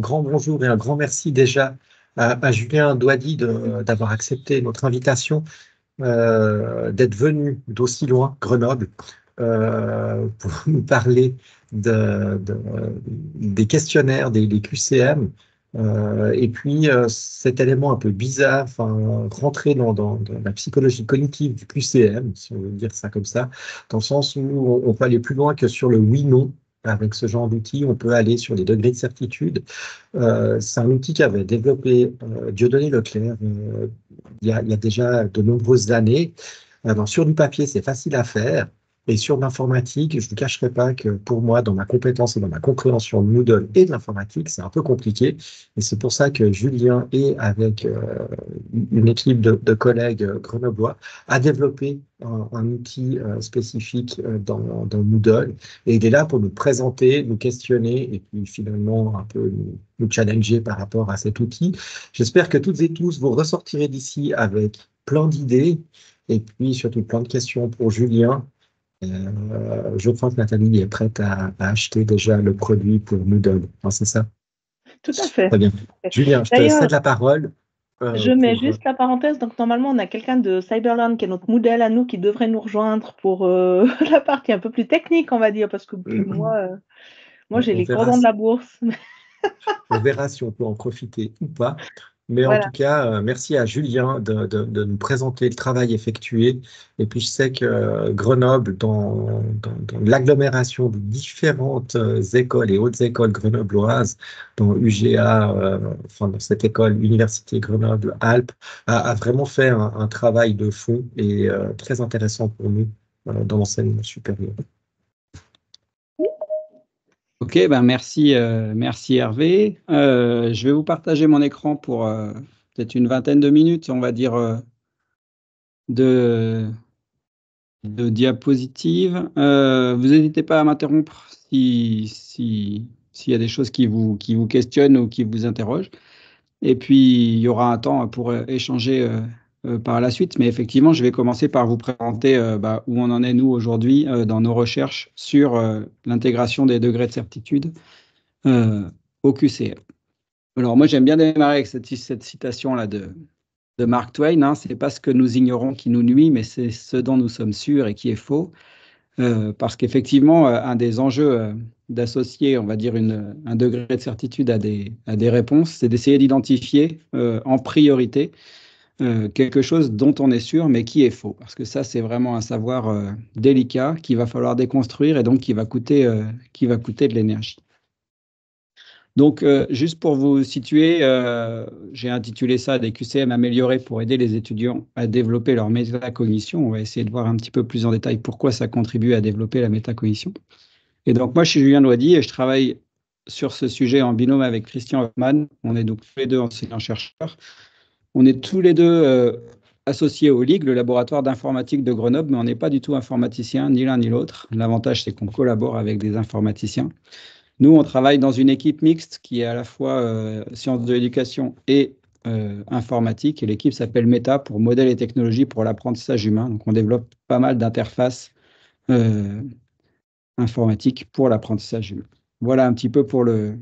grand bonjour et un grand merci déjà à Julien Douady d'avoir accepté notre invitation, d'être venu d'aussi loin, Grenoble, pour nous parler des questionnaires, des QCM. Et puis cet élément un peu bizarre, enfin, rentrer dans la psychologie cognitive du QCM, si on veut dire ça comme ça, dans le sens où on peut aller plus loin que sur le oui-non. Avec ce genre d'outil, on peut aller sur des degrés de certitude. C'est un outil qu'avait développé Dieudonné Leclerc il y a déjà de nombreuses années. Alors, sur du papier, c'est facile à faire. Et sur l'informatique, je ne vous cacherai pas que pour moi, dans ma compétence et dans ma compréhension de Moodle et de l'informatique, c'est un peu compliqué. Et c'est pour ça que Julien et avec une équipe de collègues grenoblois a développé un outil spécifique dans Moodle. Et il est là pour nous présenter, nous questionner et puis finalement un peu nous challenger par rapport à cet outil. J'espère que toutes et tous, vous ressortirez d'ici avec plein d'idées et puis surtout plein de questions pour Julien. Je crois que Nathalie est prête à acheter déjà le produit pour Moodle. Hein, c'est ça? Tout à fait. Très bien. Julien, je te D'ailleurs, cède la parole. je mets Pour, juste la parenthèse. Donc, normalement, on a quelqu'un de Cyberlearn qui est notre modèle à nous qui devrait nous rejoindre pour la partie un peu plus technique, on va dire, parce que moi j'ai on les verra cordons de la bourse. On verra si on peut en profiter ou pas. Mais en Voilà. tout cas, merci à Julien de nous présenter le travail effectué. Et puis, je sais que Grenoble, dans l'agglomération de différentes écoles et hautes écoles grenobloises, dont UGA, enfin, dans cette école Université Grenoble-Alpes, a vraiment fait un travail de fond et très intéressant pour nous dans l'enseignement supérieur. Ok, ben merci, merci Hervé. Je vais vous partager mon écran pour peut-être une vingtaine de minutes, on va dire, de diapositives. Vous n'hésitez pas à m'interrompre s'il y a des choses qui vous questionnent ou qui vous interrogent. Et puis, il y aura un temps pour échanger par la suite. Mais effectivement, je vais commencer par vous présenter où on en est, nous, aujourd'hui, dans nos recherches sur l'intégration des degrés de certitude au QCM. Alors, moi, j'aime bien démarrer avec cette citation-là de Mark Twain. Hein. Ce n'est pas ce que nous ignorons qui nous nuit, mais c'est ce dont nous sommes sûrs et qui est faux. Parce qu'effectivement, un des enjeux d'associer, on va dire, un degré de certitude à des réponses, c'est d'essayer d'identifier en priorité quelque chose dont on est sûr, mais qui est faux. Parce que ça, c'est vraiment un savoir délicat qu'il va falloir déconstruire et donc qui va coûter de l'énergie. Donc, juste pour vous situer, j'ai intitulé ça des QCM améliorés pour aider les étudiants à développer leur métacognition. On va essayer de voir un petit peu plus en détail pourquoi ça contribue à développer la métacognition. Et donc, moi, je suis Julien Douady et je travaille sur ce sujet en binôme avec Christian Hoffman. On est donc tous les deux enseignants-chercheurs. On est tous les deux associés au LIG, le laboratoire d'informatique de Grenoble, mais on n'est pas du tout informaticiens, ni l'un ni l'autre. L'avantage, c'est qu'on collabore avec des informaticiens. Nous, on travaille dans une équipe mixte qui est à la fois sciences de l'éducation et informatique. Et l'équipe s'appelle META pour modèles et technologies pour l'apprentissage humain. Donc, on développe pas mal d'interfaces informatiques pour l'apprentissage humain. Voilà un petit peu pour le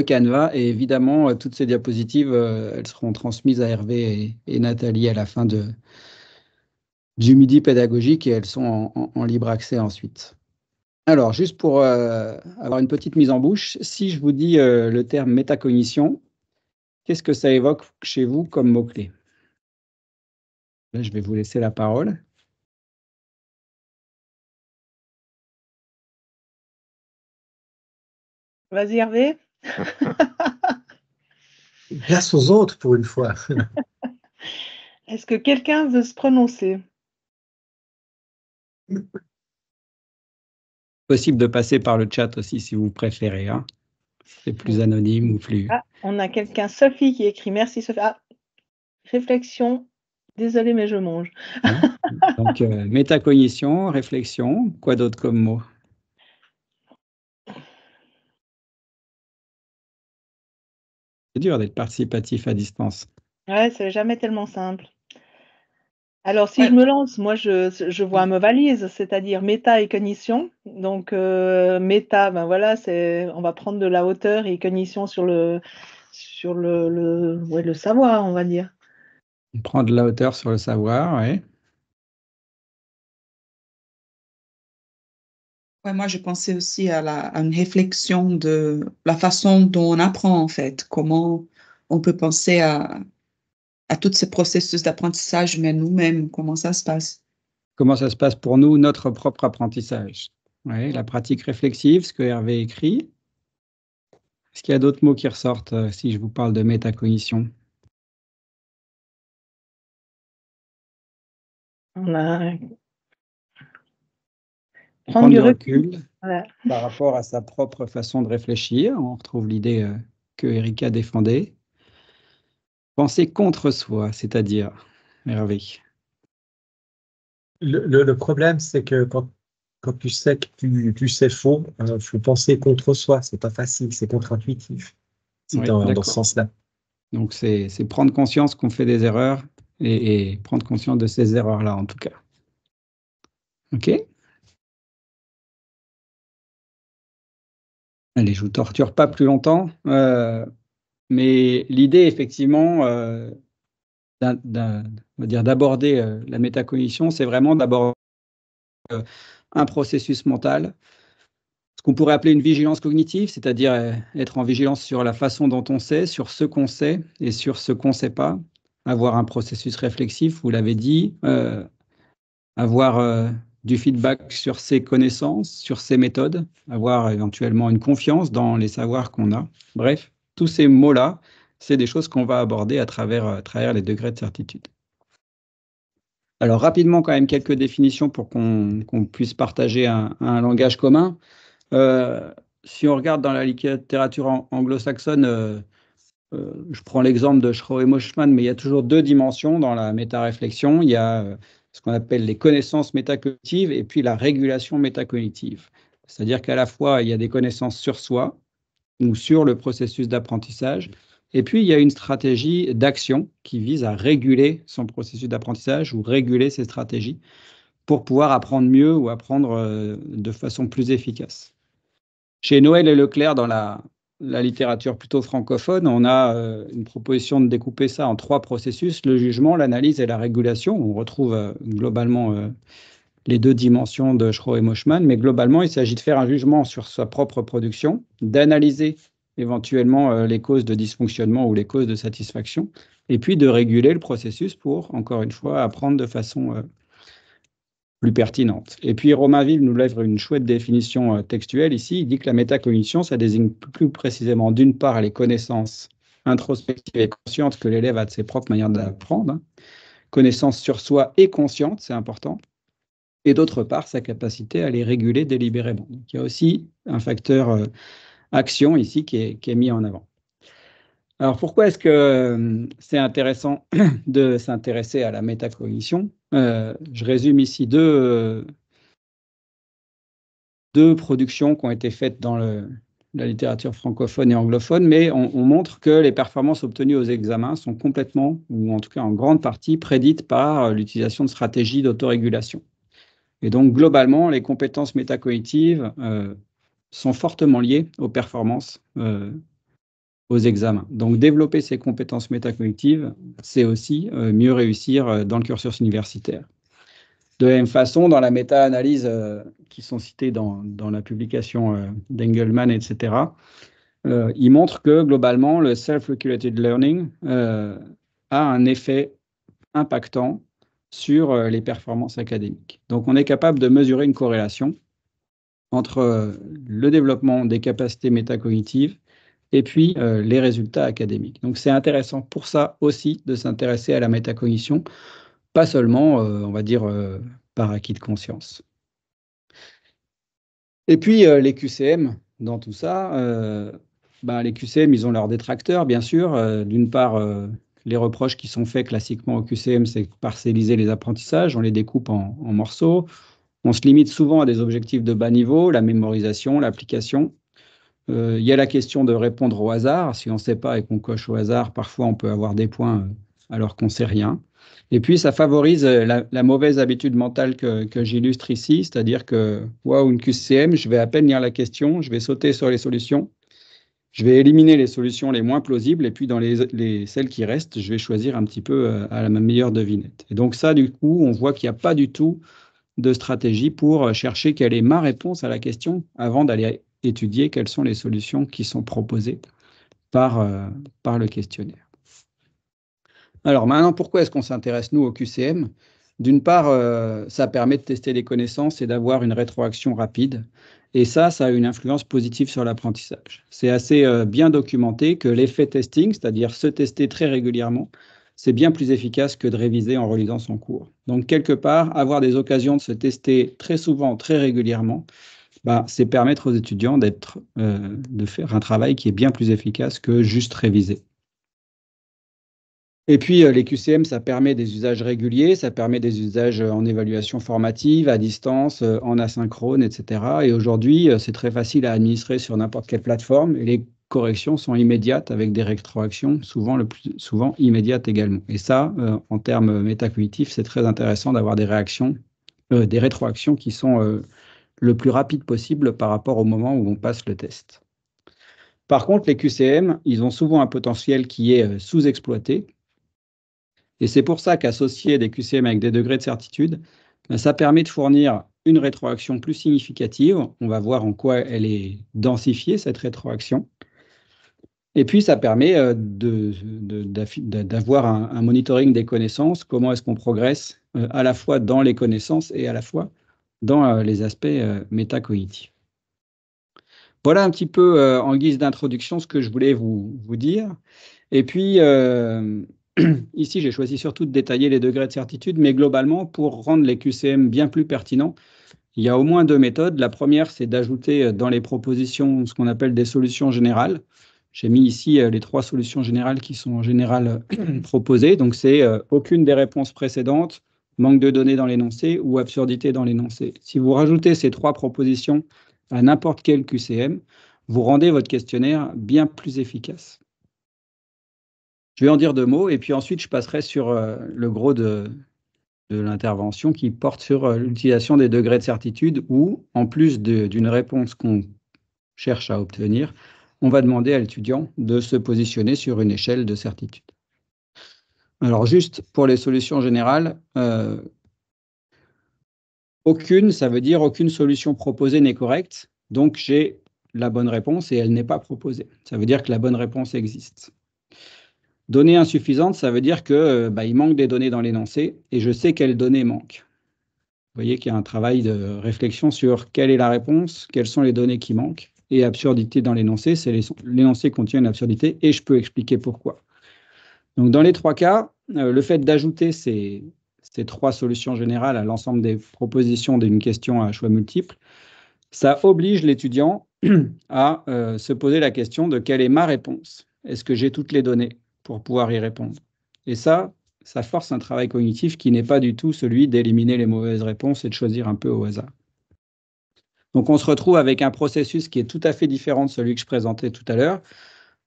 canevas. Et évidemment, toutes ces diapositives, elles seront transmises à Hervé et Nathalie à la fin du midi pédagogique et elles sont en libre accès ensuite. Alors, juste pour avoir une petite mise en bouche, si je vous dis le terme métacognition, qu'est-ce que ça évoque chez vous comme mot-clé? Là, je vais vous laisser la parole. Vas-y Hervé. Place aux autres pour une fois. Est-ce que quelqu'un veut se prononcer? Possible de passer par le chat aussi si vous préférez. Hein. C'est plus anonyme ou plus. Ah, on a quelqu'un, Sophie, qui écrit. Merci Sophie. Ah, réflexion. Désolée, mais je mange. Hein. Donc, métacognition, réflexion, quoi d'autre comme mot? C'est dur d'être participatif à distance. Ouais, c'est jamais tellement simple. Alors, si Ouais. je me lance, moi, je vois me valise, c'est-à-dire méta et cognition. Donc, méta, ben voilà, on va prendre de la hauteur, et cognition sur le savoir, on va dire. On prend de la hauteur sur le savoir, oui. Ouais, moi, je pensais aussi à une réflexion de la façon dont on apprend, en fait. Comment on peut penser à tous ces processus d'apprentissage, mais nous-mêmes, comment ça se passe? Comment ça se passe pour nous, notre propre apprentissage? Oui, la pratique réflexive, ce que Hervé écrit. Est-ce qu'il y a d'autres mots qui ressortent si je vous parle de métacognition? On a Prendre du du recul. recul Voilà. par rapport à sa propre façon de réfléchir. On retrouve l'idée que Erika défendait. Penser contre soi, c'est-à-dire, Hervé. Le problème, c'est que quand tu sais que tu sais faux, il faut penser contre soi. C'est pas facile, c'est contre-intuitif. C'est Oui, dans ce d'accord. sens-là. Donc, c'est prendre conscience qu'on fait des erreurs et prendre conscience de ces erreurs-là, en tout cas. OK? Allez, je ne vous torture pas plus longtemps. Mais l'idée, effectivement, on va dire d'aborder la métacognition, c'est vraiment d'aborder un processus mental, ce qu'on pourrait appeler une vigilance cognitive, c'est-à-dire être en vigilance sur la façon dont on sait, sur ce qu'on sait et sur ce qu'on ne sait pas, avoir un processus réflexif, vous l'avez dit, avoir du feedback sur ses connaissances, sur ses méthodes, avoir éventuellement une confiance dans les savoirs qu'on a. Bref, tous ces mots-là, c'est des choses qu'on va aborder à travers les degrés de certitude. Alors rapidement, quand même, quelques définitions pour qu'on puisse partager un langage commun. Si on regarde dans la littérature anglo-saxonne, je prends l'exemple de Schroer et Moschmann, mais il y a toujours deux dimensions dans la métaréflexion. Il y a ce qu'on appelle les connaissances métacognitives et puis la régulation métacognitive. C'est-à-dire qu'à la fois, il y a des connaissances sur soi ou sur le processus d'apprentissage, et puis il y a une stratégie d'action qui vise à réguler son processus d'apprentissage ou réguler ses stratégies pour pouvoir apprendre mieux ou apprendre de façon plus efficace. Chez Noël et Leclerc, dans la littérature plutôt francophone, on a une proposition de découper ça en trois processus, le jugement, l'analyse et la régulation. On retrouve globalement les deux dimensions de Schroer et Moschmann, mais globalement, il s'agit de faire un jugement sur sa propre production, d'analyser éventuellement les causes de dysfonctionnement ou les causes de satisfaction, et puis de réguler le processus pour, encore une fois, apprendre de façon plus pertinente. Et puis Romainville nous livre une chouette définition textuelle ici. Il dit que la métacognition, ça désigne plus précisément d'une part les connaissances introspectives et conscientes que l'élève a de ses propres manières d'apprendre, connaissances sur soi et conscientes, c'est important, et d'autre part sa capacité à les réguler délibérément. Donc, il y a aussi un facteur action ici qui est mis en avant. Alors pourquoi est-ce que c'est intéressant de s'intéresser à la métacognition? Je résume ici deux productions qui ont été faites dans la littérature francophone et anglophone, mais on montre que les performances obtenues aux examens sont complètement, ou en tout cas en grande partie, prédites par l'utilisation de stratégies d'autorégulation. Et donc globalement, les compétences métacognitives sont fortement liées aux performances aux examens. Donc développer ces compétences métacognitives, c'est aussi mieux réussir dans le cursus universitaire. De la même façon, dans la méta-analyse qui sont citées dans la publication d'Engelmann, etc., il montre que globalement, le self-regulated learning a un effet impactant sur les performances académiques. Donc, on est capable de mesurer une corrélation entre le développement des capacités métacognitives et puis les résultats académiques. Donc, c'est intéressant pour ça aussi de s'intéresser à la métacognition, pas seulement, on va dire, par acquis de conscience. Et puis, les QCM, dans tout ça, les QCM, ils ont leurs détracteurs, bien sûr. D'une part, les reproches qui sont faits classiquement au QCM, c'est parcelliser les apprentissages, on les découpe en morceaux. On se limite souvent à des objectifs de bas niveau, la mémorisation, l'application. Il y a la question de répondre au hasard. Si on ne sait pas et qu'on coche au hasard, parfois on peut avoir des points alors qu'on ne sait rien. Et puis, ça favorise la mauvaise habitude mentale que j'illustre ici, c'est-à-dire que, waouh, une QCM, je vais à peine lire la question, je vais sauter sur les solutions, je vais éliminer les solutions les moins plausibles, et puis dans celles qui restent, je vais choisir un petit peu à ma meilleure devinette. Et donc ça, du coup, on voit qu'il n'y a pas du tout de stratégie pour chercher quelle est ma réponse à la question avant d'aller étudier quelles sont les solutions qui sont proposées par le questionnaire. Alors maintenant, pourquoi est-ce qu'on s'intéresse, nous, au QCM? D'une part, ça permet de tester les connaissances et d'avoir une rétroaction rapide. Et ça a une influence positive sur l'apprentissage. C'est assez bien documenté que l'effet testing, c'est-à-dire se tester très régulièrement, c'est bien plus efficace que de réviser en relisant son cours. Donc, quelque part, avoir des occasions de se tester très souvent, très régulièrement, c'est permettre aux étudiants de faire un travail qui est bien plus efficace que juste réviser. Et puis, les QCM, ça permet des usages réguliers, ça permet des usages en évaluation formative, à distance, en asynchrone, etc. Et aujourd'hui, c'est très facile à administrer sur n'importe quelle plateforme et les corrections sont immédiates avec des rétroactions, le plus souvent immédiates également. Et ça, en termes métacognitifs, c'est très intéressant d'avoir des rétroactions qui sont le plus rapide possible par rapport au moment où on passe le test. Par contre, les QCM, ils ont souvent un potentiel qui est sous-exploité. Et c'est pour ça qu'associer des QCM avec des degrés de certitude, ça permet de fournir une rétroaction plus significative. On va voir en quoi elle est densifiée, cette rétroaction. Et puis, ça permet d'avoir un monitoring des connaissances, comment est-ce qu'on progresse à la fois dans les connaissances et à la fois dans les aspects métacognitifs. Voilà un petit peu en guise d'introduction ce que je voulais vous dire. Et puis, ici, j'ai choisi surtout de détailler les degrés de certitude, mais globalement, pour rendre les QCM bien plus pertinents, il y a au moins 2 méthodes. La première, c'est d'ajouter dans les propositions ce qu'on appelle des solutions générales. J'ai mis ici les 3 solutions générales qui sont en général proposées. Donc, c'est aucune des réponses précédentes, manque de données dans l'énoncé ou absurdité dans l'énoncé. Si vous rajoutez ces 3 propositions à n'importe quel QCM, vous rendez votre questionnaire bien plus efficace. Je vais en dire 2 mots et puis ensuite je passerai sur le gros de l'intervention qui porte sur l'utilisation des degrés de certitude où, en plus d'une réponse qu'on cherche à obtenir, on va demander à l'étudiant de se positionner sur une échelle de certitude. Alors juste pour les solutions générales, aucune, ça veut dire aucune solution proposée n'est correcte, donc j'ai la bonne réponse et elle n'est pas proposée. Ça veut dire que la bonne réponse existe. Données insuffisantes, ça veut dire que il manque des données dans l'énoncé et je sais quelles données manquent. Vous voyez qu'il y a un travail de réflexion sur quelle est la réponse, quelles sont les données qui manquent. Et absurdité dans l'énoncé, c'est l'énoncé contient une absurdité et je peux expliquer pourquoi. Donc dans les 3 cas, le fait d'ajouter ces 3 solutions générales à l'ensemble des propositions d'une question à choix multiples, ça oblige l'étudiant à se poser la question de quelle est ma réponse? Est-ce que j'ai toutes les données pour pouvoir y répondre? Et ça force un travail cognitif qui n'est pas du tout celui d'éliminer les mauvaises réponses et de choisir un peu au hasard. Donc on se retrouve avec un processus qui est tout à fait différent de celui que je présentais tout à l'heure.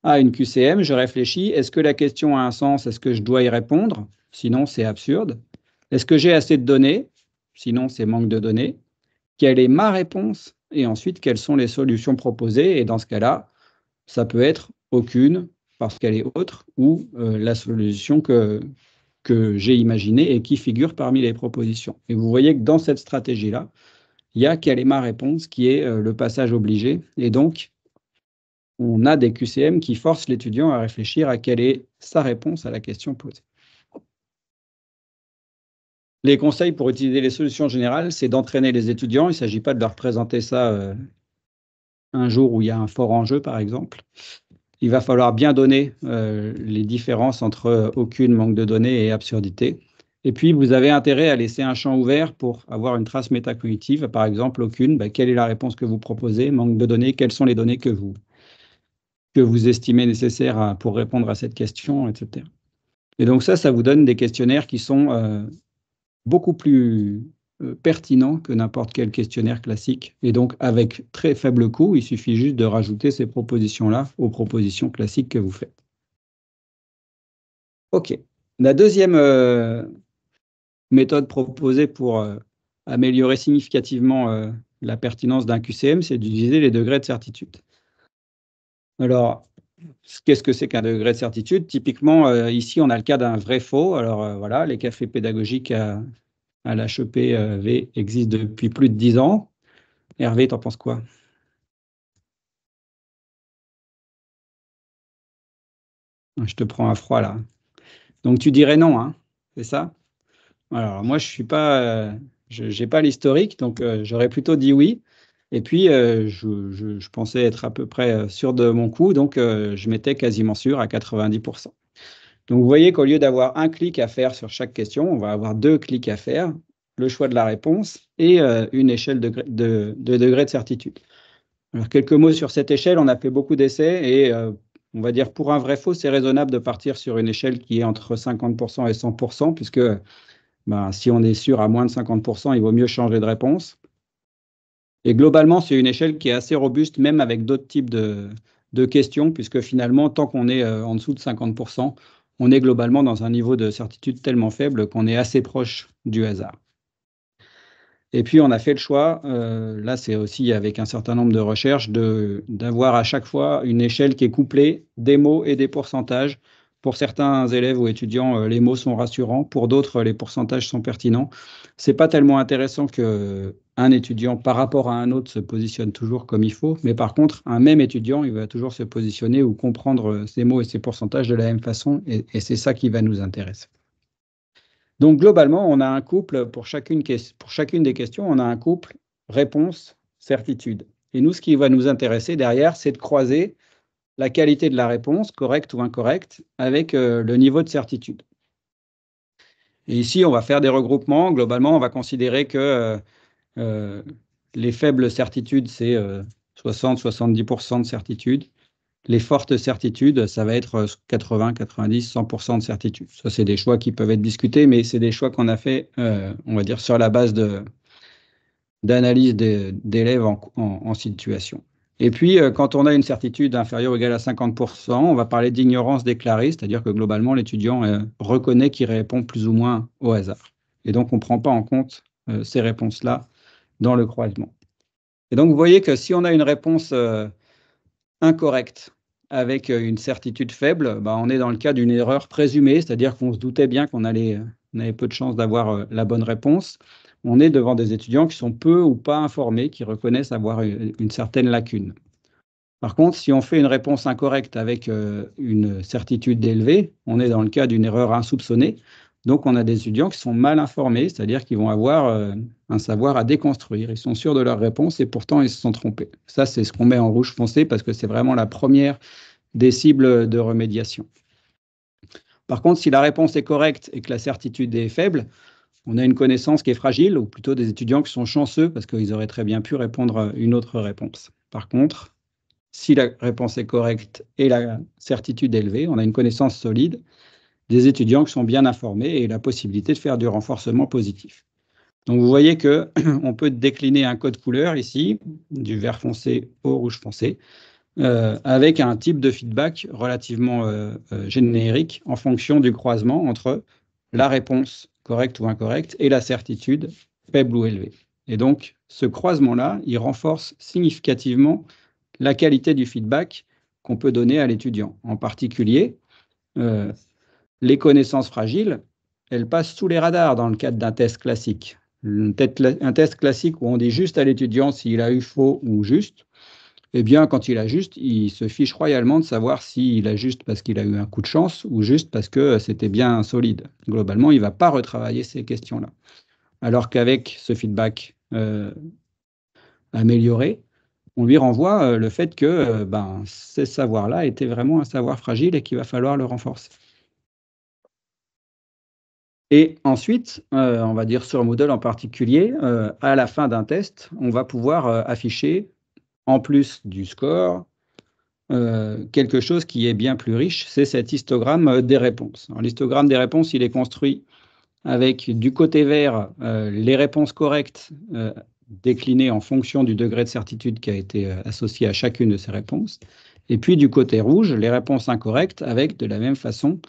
À une QCM, je réfléchis, est-ce que la question a un sens? Est-ce que je dois y répondre? Sinon, c'est absurde. Est-ce que j'ai assez de données? Sinon, c'est manque de données. Quelle est ma réponse? Et ensuite, quelles sont les solutions proposées? Et dans ce cas-là, ça peut être aucune, parce qu'elle est autre, ou la solution que j'ai imaginée et qui figure parmi les propositions. Et vous voyez que dans cette stratégie-là, il y a quelle est ma réponse qui est le passage obligé. Et donc, on a des QCM qui forcent l'étudiant à réfléchir à quelle est sa réponse à la question posée. Les conseils pour utiliser les solutions générales, c'est d'entraîner les étudiants. Il ne s'agit pas de leur présenter ça un jour où il y a un fort enjeu, par exemple. Il va falloir bien donner les différences entre aucune, manque de données et absurdité. Et puis, vous avez intérêt à laisser un champ ouvert pour avoir une trace métacognitive. Par exemple, aucune, quelle est la réponse que vous proposez? Manque de données, quelles sont les données que vous estimez nécessaires pour répondre à cette question, etc. Et donc ça vous donne des questionnaires qui sont beaucoup plus pertinents que n'importe quel questionnaire classique. Et donc, avec très faible coût, il suffit juste de rajouter ces propositions-là aux propositions classiques que vous faites. OK. La deuxième méthode proposée pour améliorer significativement la pertinence d'un QCM, c'est d'utiliser les degrés de certitude. Alors, qu'est-ce que c'est qu'un degré de certitude? Typiquement, ici, on a le cas d'un vrai-faux. Alors, voilà, les cafés pédagogiques à l'HEP-V existent depuis plus de 10 ans. Hervé, t'en penses quoi? Je te prends à froid, là. Donc, tu dirais non, hein, c'est ça? Alors, moi, je suis pas, j'ai pas l'historique, donc j'aurais plutôt dit oui. Et puis, je pensais être à peu près sûr de mon coup, donc je m'étais quasiment sûr à 90%. Donc, vous voyez qu'au lieu d'avoir un clic à faire sur chaque question, on va avoir 2 clics à faire, le choix de la réponse et une échelle de degré de certitude. Alors, quelques mots sur cette échelle. On a fait beaucoup d'essais et on va dire pour un vrai-faux, c'est raisonnable de partir sur une échelle qui est entre 50% et 100%, puisque si on est sûr à moins de 50%, il vaut mieux changer de réponse. Et globalement, c'est une échelle qui est assez robuste, même avec d'autres types de questions, puisque finalement, tant qu'on est en dessous de 50%, on est globalement dans un niveau de certitude tellement faible qu'on est assez proche du hasard. Et puis, on a fait le choix, là c'est aussi avec un certain nombre de recherches, d'avoir à chaque fois une échelle qui est couplée des mots et des pourcentages. Pour certains élèves ou étudiants, les mots sont rassurants, pour d'autres, les pourcentages sont pertinents. Ce n'est pas tellement intéressant qu'un étudiant par rapport à un autre se positionne toujours comme il faut, mais par contre, un même étudiant, il va toujours se positionner ou comprendre ses mots et ses pourcentages de la même façon, et c'est ça qui va nous intéresser. Donc, globalement, on a un couple, pour chacune des questions, on a un couple réponse-certitude. Et nous, ce qui va nous intéresser derrière, c'est de croiser la qualité de la réponse, correcte ou incorrecte, avec le niveau de certitude. Et ici, on va faire des regroupements. Globalement, on va considérer que les faibles certitudes, c'est 60-70% de certitude. Les fortes certitudes, ça va être 80, 90, 100% de certitude. Ça, c'est des choix qui peuvent être discutés, mais c'est des choix qu'on a fait, on va dire, sur la base d'analyse d'élèves en situation. Et puis, quand on a une certitude inférieure ou égale à 50%, on va parler d'ignorance déclarée, c'est-à-dire que globalement, l'étudiant reconnaît qu'il répond plus ou moins au hasard. Et donc, on ne prend pas en compte ces réponses-là dans le croisement. Et donc, vous voyez que si on a une réponse incorrecte avec une certitude faible, on est dans le cas d'une erreur présumée, c'est-à-dire qu'on se doutait bien qu'on avait peu de chances d'avoir la bonne réponse. On est devant des étudiants qui sont peu ou pas informés, qui reconnaissent avoir une certaine lacune. Par contre, si on fait une réponse incorrecte avec une certitude élevée, on est dans le cas d'une erreur insoupçonnée. Donc, on a des étudiants qui sont mal informés, c'est-à-dire qu'ils vont avoir un savoir à déconstruire. Ils sont sûrs de leur réponse et pourtant, ils se sont trompés. Ça, c'est ce qu'on met en rouge foncé parce que c'est vraiment la première des cibles de remédiation. Par contre, si la réponse est correcte et que la certitude est faible, on a une connaissance qui est fragile, ou plutôt des étudiants qui sont chanceux parce qu'ils auraient très bien pu répondre une autre réponse. Par contre, si la réponse est correcte et la certitude élevée, on a une connaissance solide des étudiants qui sont bien informés et la possibilité de faire du renforcement positif. Donc, vous voyez qu'on peut décliner un code couleur ici, du vert foncé au rouge foncé, avec un type de feedback relativement générique en fonction du croisement entre la réponse correcte ou incorrecte et la certitude faible ou élevée. Et donc, ce croisement-là, il renforce significativement la qualité du feedback qu'on peut donner à l'étudiant. En particulier, les connaissances fragiles, elles passent sous les radars dans le cadre d'un test classique. Un test classique où on dit juste à l'étudiant s'il a eu faux ou juste, eh bien, quand il a juste, il se fiche royalement de savoir s'il a juste parce qu'il a eu un coup de chance ou juste parce que c'était bien solide. Globalement, il ne va pas retravailler ces questions-là. Alors qu'avec ce feedback amélioré, on lui renvoie le fait que ce savoir-là était vraiment un savoir fragile et qu'il va falloir le renforcer. Et ensuite, on va dire sur Moodle en particulier, à la fin d'un test, on va pouvoir afficher, en plus du score, quelque chose qui est bien plus riche, c'est cet histogramme des réponses. L'histogramme des réponses, il est construit avec du côté vert les réponses correctes déclinées en fonction du degré de certitude qui a été associé à chacune de ces réponses, et puis du côté rouge, les réponses incorrectes avec de la même façon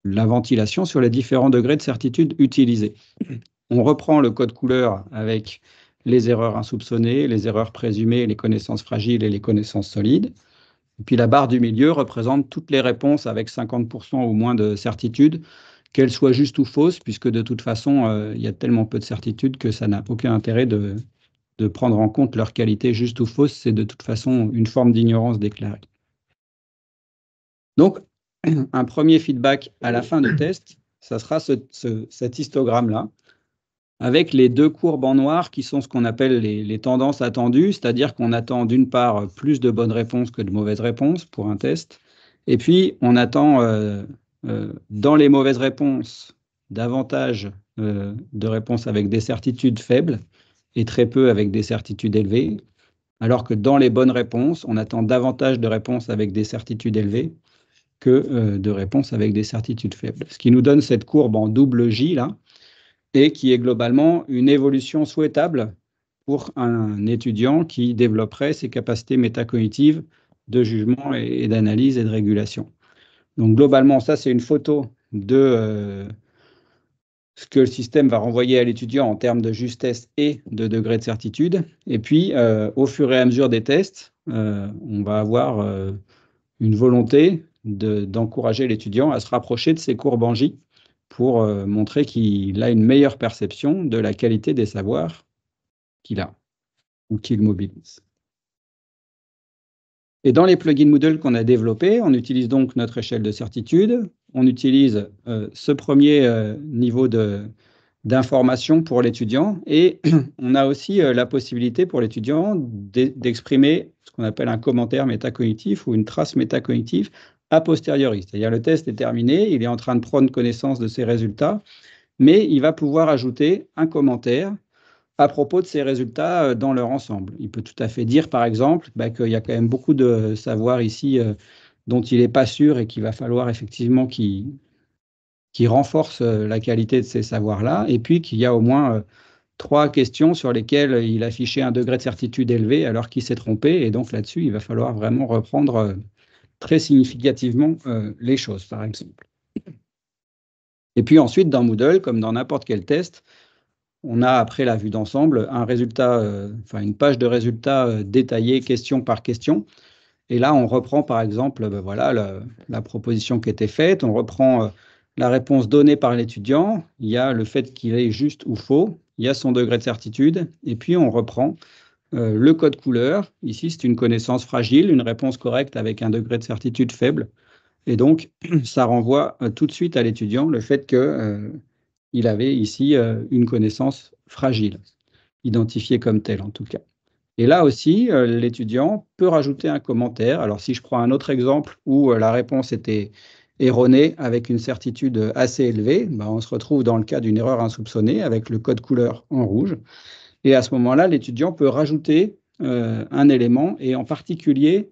la ventilation sur les différents degrés de certitude utilisés. On reprend le code couleur avec les erreurs insoupçonnées, les erreurs présumées, les connaissances fragiles et les connaissances solides. Et puis la barre du milieu représente toutes les réponses avec 50% ou moins de certitude, qu'elles soient justes ou fausses, puisque de toute façon, il y a tellement peu de certitude que ça n'a aucun intérêt de prendre en compte leur qualité juste ou fausse. C'est de toute façon une forme d'ignorance déclarée. Donc, un premier feedback à la fin du test, ça sera cet histogramme-là, avec les deux courbes en noir qui sont ce qu'on appelle les tendances attendues, c'est-à-dire qu'on attend d'une part plus de bonnes réponses que de mauvaises réponses pour un test, et puis on attend dans les mauvaises réponses davantage de réponses avec des certitudes faibles et très peu avec des certitudes élevées, alors que dans les bonnes réponses, on attend davantage de réponses avec des certitudes élevées que de réponses avec des certitudes faibles. Ce qui nous donne cette courbe en double J, là, et qui est globalement une évolution souhaitable pour un étudiant qui développerait ses capacités métacognitives de jugement et d'analyse et de régulation. Donc globalement, ça c'est une photo de ce que le système va renvoyer à l'étudiant en termes de justesse et de degré de certitude. Et puis, au fur et à mesure des tests, on va avoir une volonté d'encourager l'étudiant à se rapprocher de ces courbes en J pour montrer qu'il a une meilleure perception de la qualité des savoirs qu'il a ou qu'il mobilise. Et dans les plugins Moodle qu'on a développés, on utilise donc notre échelle de certitude, on utilise ce premier niveau d'information pour l'étudiant, et on a aussi la possibilité pour l'étudiant d'exprimer ce qu'on appelle un commentaire métacognitif ou une trace métacognitive a posteriori. C'est-à-dire le test est terminé, il est en train de prendre connaissance de ses résultats, mais il va pouvoir ajouter un commentaire à propos de ces résultats dans leur ensemble. Il peut tout à fait dire, par exemple, qu'il y a quand même beaucoup de savoir ici dont il n'est pas sûr et qu'il va falloir effectivement qu'il renforce la qualité de ces savoirs-là, et puis qu'il y a au moins 3 questions sur lesquelles il affichait un degré de certitude élevé alors qu'il s'est trompé, et donc là-dessus, il va falloir vraiment reprendre très significativement les choses, par exemple. Et puis ensuite, dans Moodle, comme dans n'importe quel test, on a, après la vue d'ensemble, un résultat, une page de résultats détaillée question par question. Et là, on reprend, par exemple, voilà, la proposition qui était faite. On reprend la réponse donnée par l'étudiant. Il y a le fait qu'il est juste ou faux. Il y a son degré de certitude. Et puis, on reprend le code couleur. Ici, c'est une connaissance fragile, une réponse correcte avec un degré de certitude faible. Et donc, ça renvoie tout de suite à l'étudiant le fait que il avait ici une connaissance fragile, identifiée comme telle en tout cas. Et là aussi, l'étudiant peut rajouter un commentaire. Alors si je prends un autre exemple où la réponse était erronée avec une certitude assez élevée, on se retrouve dans le cas d'une erreur insoupçonnée avec le code couleur en rouge. Et à ce moment-là, l'étudiant peut rajouter un élément, et en particulier,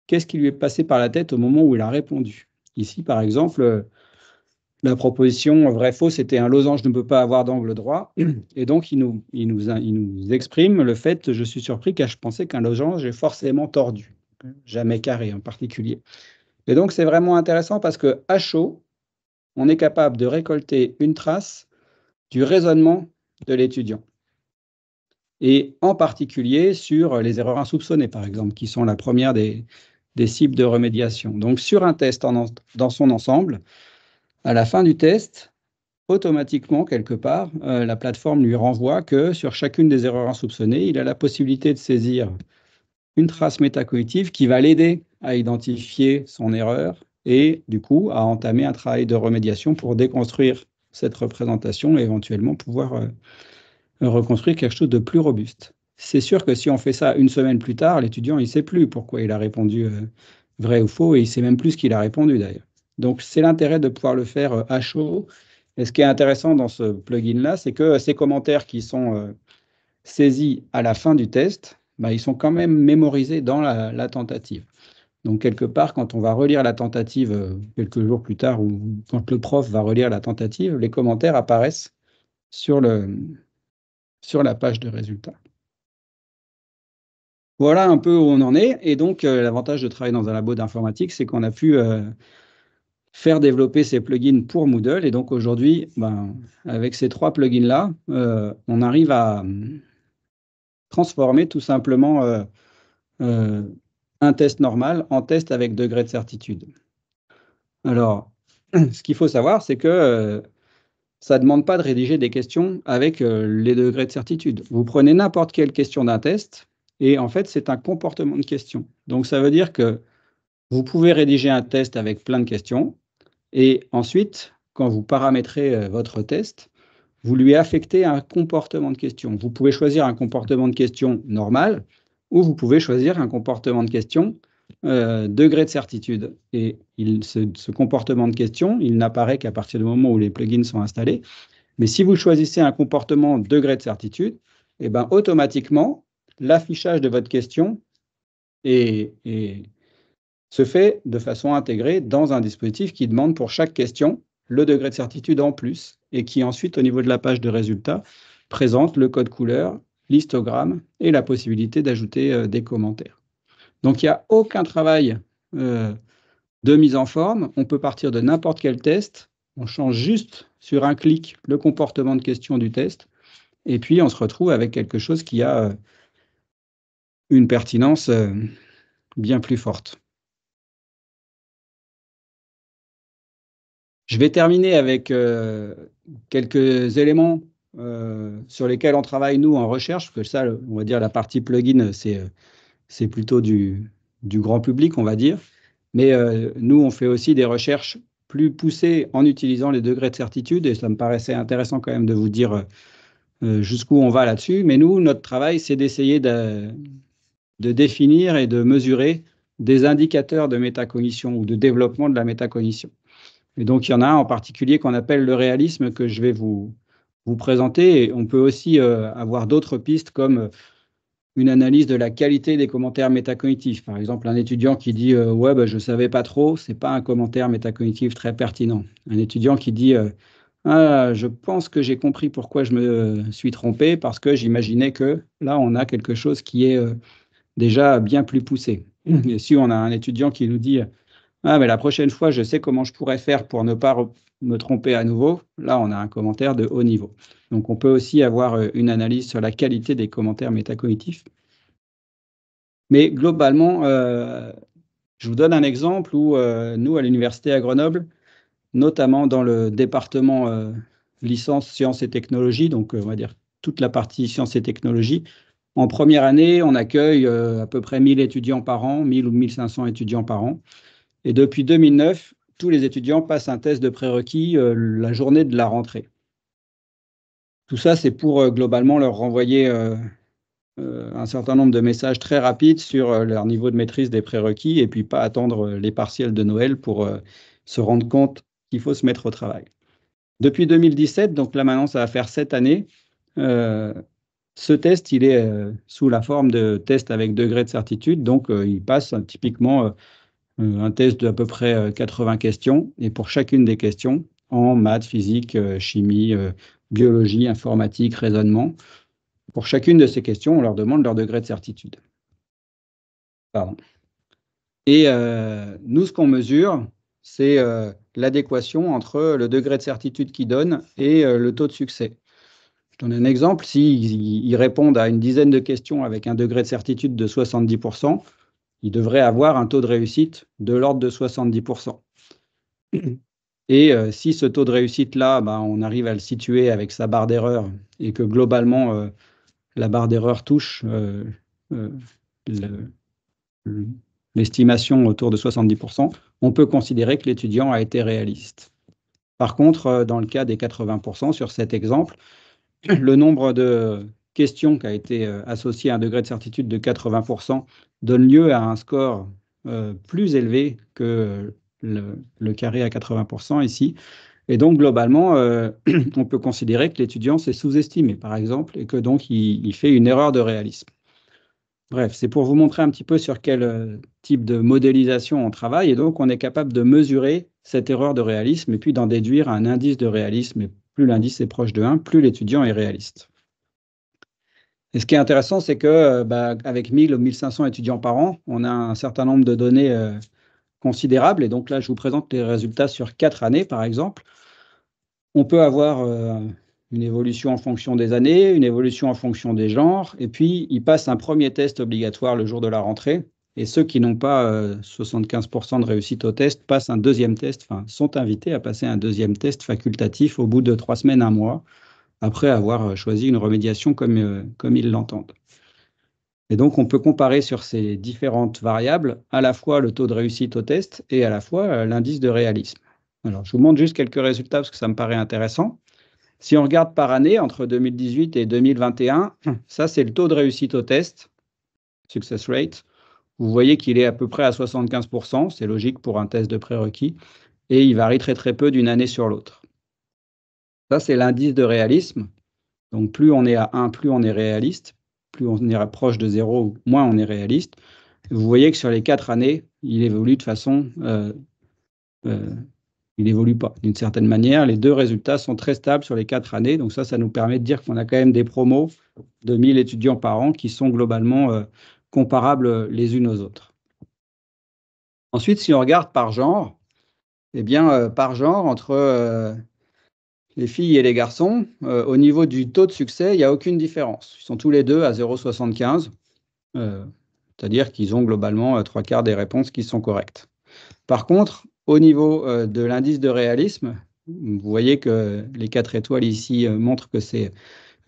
qu'est-ce qui lui est passé par la tête au moment où il a répondu. Ici, par exemple, la proposition vrai-faux, c'était un losange ne peut pas avoir d'angle droit. Et donc, il nous exprime le fait, je suis surpris car je pensais qu'un losange est forcément tordu, jamais carré en particulier. Et donc, c'est vraiment intéressant parce qu'à chaud, on est capable de récolter une trace du raisonnement de l'étudiant. Et en particulier sur les erreurs insoupçonnées, par exemple, qui sont la première des cibles de remédiation. Donc, sur un test dans son ensemble, à la fin du test, automatiquement, quelque part, la plateforme lui renvoie que sur chacune des erreurs insoupçonnées, il a la possibilité de saisir une trace métacognitive qui va l'aider à identifier son erreur et, du coup, à entamer un travail de remédiation pour déconstruire cette représentation et éventuellement pouvoir reconstruire quelque chose de plus robuste. C'est sûr que si on fait ça une semaine plus tard, l'étudiant, il ne sait plus pourquoi il a répondu vrai ou faux, et il ne sait même plus ce qu'il a répondu d'ailleurs. Donc, c'est l'intérêt de pouvoir le faire à chaud. Et ce qui est intéressant dans ce plugin-là, c'est que ces commentaires qui sont saisis à la fin du test, ils sont quand même mémorisés dans la tentative. Donc, quelque part, quand on va relire la tentative quelques jours plus tard, ou quand le prof va relire la tentative, les commentaires apparaissent sur la page de résultats. Voilà un peu où on en est. Et donc, l'avantage de travailler dans un labo d'informatique, c'est qu'on a pu faire développer ces plugins pour Moodle. Et donc aujourd'hui, avec ces 3 plugins-là, on arrive à transformer tout simplement un test normal en test avec degré de certitude. Alors, ce qu'il faut savoir, c'est que ça ne demande pas de rédiger des questions avec les degrés de certitude. Vous prenez n'importe quelle question d'un test, et en fait, c'est un comportement de question. Donc, ça veut dire que vous pouvez rédiger un test avec plein de questions, et ensuite, quand vous paramétrez votre test, vous lui affectez un comportement de question. Vous pouvez choisir un comportement de question normal, ou vous pouvez choisir un comportement de question degré de certitude. Et ce comportement de question, il n'apparaît qu'à partir du moment où les plugins sont installés. Mais si vous choisissez un comportement degré de certitude, eh ben, automatiquement, l'affichage de votre question se fait de façon intégrée dans un dispositif qui demande pour chaque question le degré de certitude en plus et qui ensuite, au niveau de la page de résultats, présente le code couleur, l'histogramme et la possibilité d'ajouter des commentaires. Donc, il n'y a aucun travail de mise en forme. On peut partir de n'importe quel test. On change juste sur un clic le comportement de question du test. Et puis, on se retrouve avec quelque chose qui a une pertinence bien plus forte. Je vais terminer avec quelques éléments sur lesquels on travaille, nous, en recherche, parce que ça, on va dire, la partie plugin, c'est plutôt du grand public, on va dire. Mais nous, on fait aussi des recherches plus poussées en utilisant les degrés de certitude, et ça me paraissait intéressant quand même de vous dire jusqu'où on va là-dessus. Mais nous, notre travail, c'est d'essayer de définir et de mesurer des indicateurs de métacognition ou de développement de la métacognition. Et donc, il y en a un en particulier qu'on appelle le réalisme que je vais vous présenter. Et on peut aussi avoir d'autres pistes comme une analyse de la qualité des commentaires métacognitifs. Par exemple, un étudiant qui dit ouais, je ne savais pas trop, ce n'est pas un commentaire métacognitif très pertinent. Un étudiant qui dit je pense que j'ai compris pourquoi je me suis trompé, parce que j'imaginais que là, on a quelque chose qui est déjà bien plus poussé. Et si on a un étudiant qui nous dit mais la prochaine fois, je sais comment je pourrais faire pour ne pas me tromper à nouveau. Là, on a un commentaire de haut niveau. Donc, on peut aussi avoir une analyse sur la qualité des commentaires métacognitifs. Mais globalement, je vous donne un exemple où nous, à l'Université à Grenoble, notamment dans le département licence sciences et technologies, donc on va dire toute la partie sciences et technologies, en première année, on accueille à peu près 1000 étudiants par an, 1000 ou 1500 étudiants par an. Et depuis 2009, tous les étudiants passent un test de prérequis la journée de la rentrée. Tout ça, c'est pour globalement leur renvoyer un certain nombre de messages très rapides sur leur niveau de maîtrise des prérequis et puis pas attendre les partiels de Noël pour se rendre compte qu'il faut se mettre au travail. Depuis 2017, donc là maintenant, ça va faire 7 années, ce test, il est sous la forme de test avec degré de certitude, donc il passe typiquement un test d'à peu près 80 questions, et pour chacune des questions, en maths, physique, chimie, biologie, informatique, raisonnement, pour chacune de ces questions, on leur demande leur degré de certitude. Pardon. Et nous, ce qu'on mesure, c'est l'adéquation entre le degré de certitude qu'ils donnent et le taux de succès. Je donne un exemple. S'ils répondent à une dizaine de questions avec un degré de certitude de 70%, il devrait avoir un taux de réussite de l'ordre de 70%. Et si ce taux de réussite-là, on arrive à le situer avec sa barre d'erreur et que globalement, la barre d'erreur touche l'estimation autour de 70%, on peut considérer que l'étudiant a été réaliste. Par contre, dans le cas des 80%, sur cet exemple, le nombre de questions qui a été associé à un degré de certitude de 80% donne lieu à un score plus élevé que le carré à 80% ici. Et donc, globalement, on peut considérer que l'étudiant s'est sous-estimé, par exemple, et que donc il fait une erreur de réalisme. Bref, c'est pour vous montrer un petit peu sur quel type de modélisation on travaille. Et donc, on est capable de mesurer cette erreur de réalisme et puis d'en déduire un indice de réalisme. Et plus l'indice est proche de 1, plus l'étudiant est réaliste. Et ce qui est intéressant, c'est que avec 1000 ou 1500 étudiants par an, on a un certain nombre de données considérable. Et donc là, je vous présente les résultats sur 4 années, par exemple. On peut avoir une évolution en fonction des années, une évolution en fonction des genres, et puis ils passent un premier test obligatoire le jour de la rentrée. Et ceux qui n'ont pas 75% de réussite au test passent un deuxième test, enfin, sont invités à passer un deuxième test facultatif au bout de 3 semaines, 1 mois, après avoir choisi une remédiation comme ils l'entendent. Et donc, on peut comparer sur ces différentes variables à la fois le taux de réussite au test et à la fois l'indice de réalisme. Alors, je vous montre juste quelques résultats parce que ça me paraît intéressant. Si on regarde par année, entre 2018 et 2021, ça, c'est le taux de réussite au test, success rate. Vous voyez qu'il est à peu près à 75%, c'est logique pour un test de prérequis, et il varie très très peu d'une année sur l'autre. Ça, c'est l'indice de réalisme. Donc, plus on est à 1, plus on est réaliste. Plus on est proche de 0, moins on est réaliste. Vous voyez que sur les 4 années, il évolue de façon... il n'évolue pas d'une certaine manière. Les 2 résultats sont très stables sur les 4 années. Donc ça nous permet de dire qu'on a quand même des promos de 1000 étudiants par an qui sont globalement comparables les unes aux autres. Ensuite, si on regarde par genre, eh bien, par genre, entre les filles et les garçons, au niveau du taux de succès, il n'y a aucune différence. Ils sont tous les deux à 0,75, c'est-à-dire qu'ils ont globalement 3/4 des réponses qui sont correctes. Par contre, au niveau de l'indice de réalisme, vous voyez que les 4 étoiles ici montrent que c'est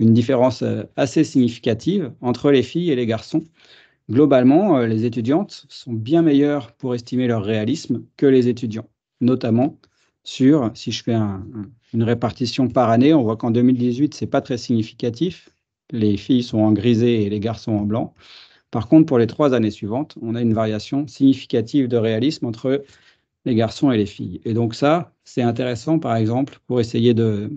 une différence assez significative entre les filles et les garçons. Globalement, les étudiantes sont bien meilleures pour estimer leur réalisme que les étudiants, notamment sur, si je fais une répartition par année, on voit qu'en 2018, ce n'est pas très significatif. Les filles sont en grisé et les garçons en blanc. Par contre, pour les 3 années suivantes, on a une variation significative de réalisme entre les garçons et les filles. Et donc ça, c'est intéressant, par exemple, pour essayer de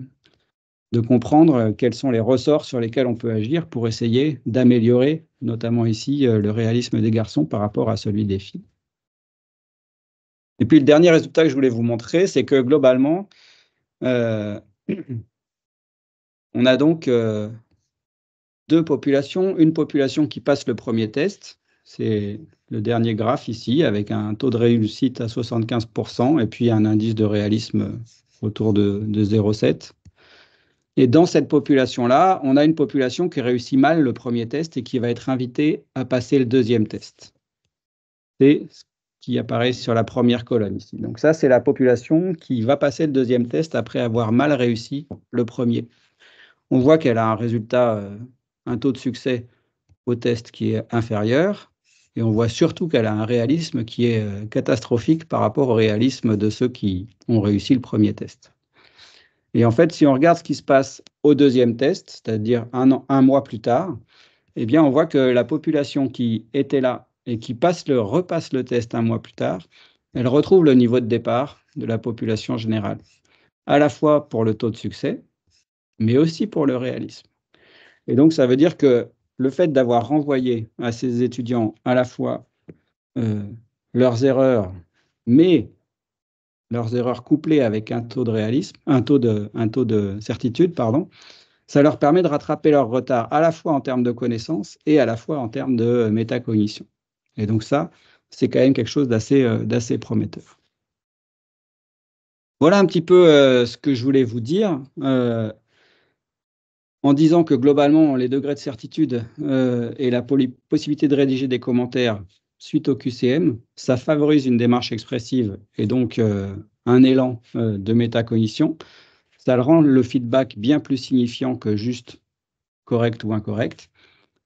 comprendre quels sont les ressorts sur lesquels on peut agir pour essayer d'améliorer, notamment ici, le réalisme des garçons par rapport à celui des filles. Et puis le dernier résultat que je voulais vous montrer, c'est que globalement, on a donc 2 populations. Une population qui passe le premier test, c'est le dernier graphe ici, avec un taux de réussite à 75% et puis un indice de réalisme autour de 0,7. Et dans cette population-là, on a une population qui réussit mal le premier test et qui va être invitée à passer le deuxième test. C'est ce qui apparaît sur la première colonne ici. Donc ça, c'est la population qui va passer le deuxième test après avoir mal réussi le premier. On voit qu'elle a un résultat, un taux de succès au test qui est inférieur, et on voit surtout qu'elle a un réalisme qui est catastrophique par rapport au réalisme de ceux qui ont réussi le premier test. Et en fait, si on regarde ce qui se passe au deuxième test, c'est-à-dire un mois plus tard, eh bien, on voit que la population qui était là et qui repasse le test un mois plus tard, elle retrouve le niveau de départ de la population générale, à la fois pour le taux de succès, mais aussi pour le réalisme. Et donc, ça veut dire que le fait d'avoir renvoyé à ces étudiants à la fois leurs erreurs, mais leurs erreurs couplées avec un taux de réalisme, un taux de certitude, pardon, ça leur permet de rattraper leur retard à la fois en termes de connaissances et à la fois en termes de métacognition. Et donc ça, c'est quand même quelque chose d'assez prometteur. Voilà un petit peu ce que je voulais vous dire. En disant que globalement, les degrés de certitude et la possibilité de rédiger des commentaires suite au QCM, ça favorise une démarche expressive et donc un élan de métacognition. Ça rend le feedback bien plus signifiant que juste correct ou incorrect.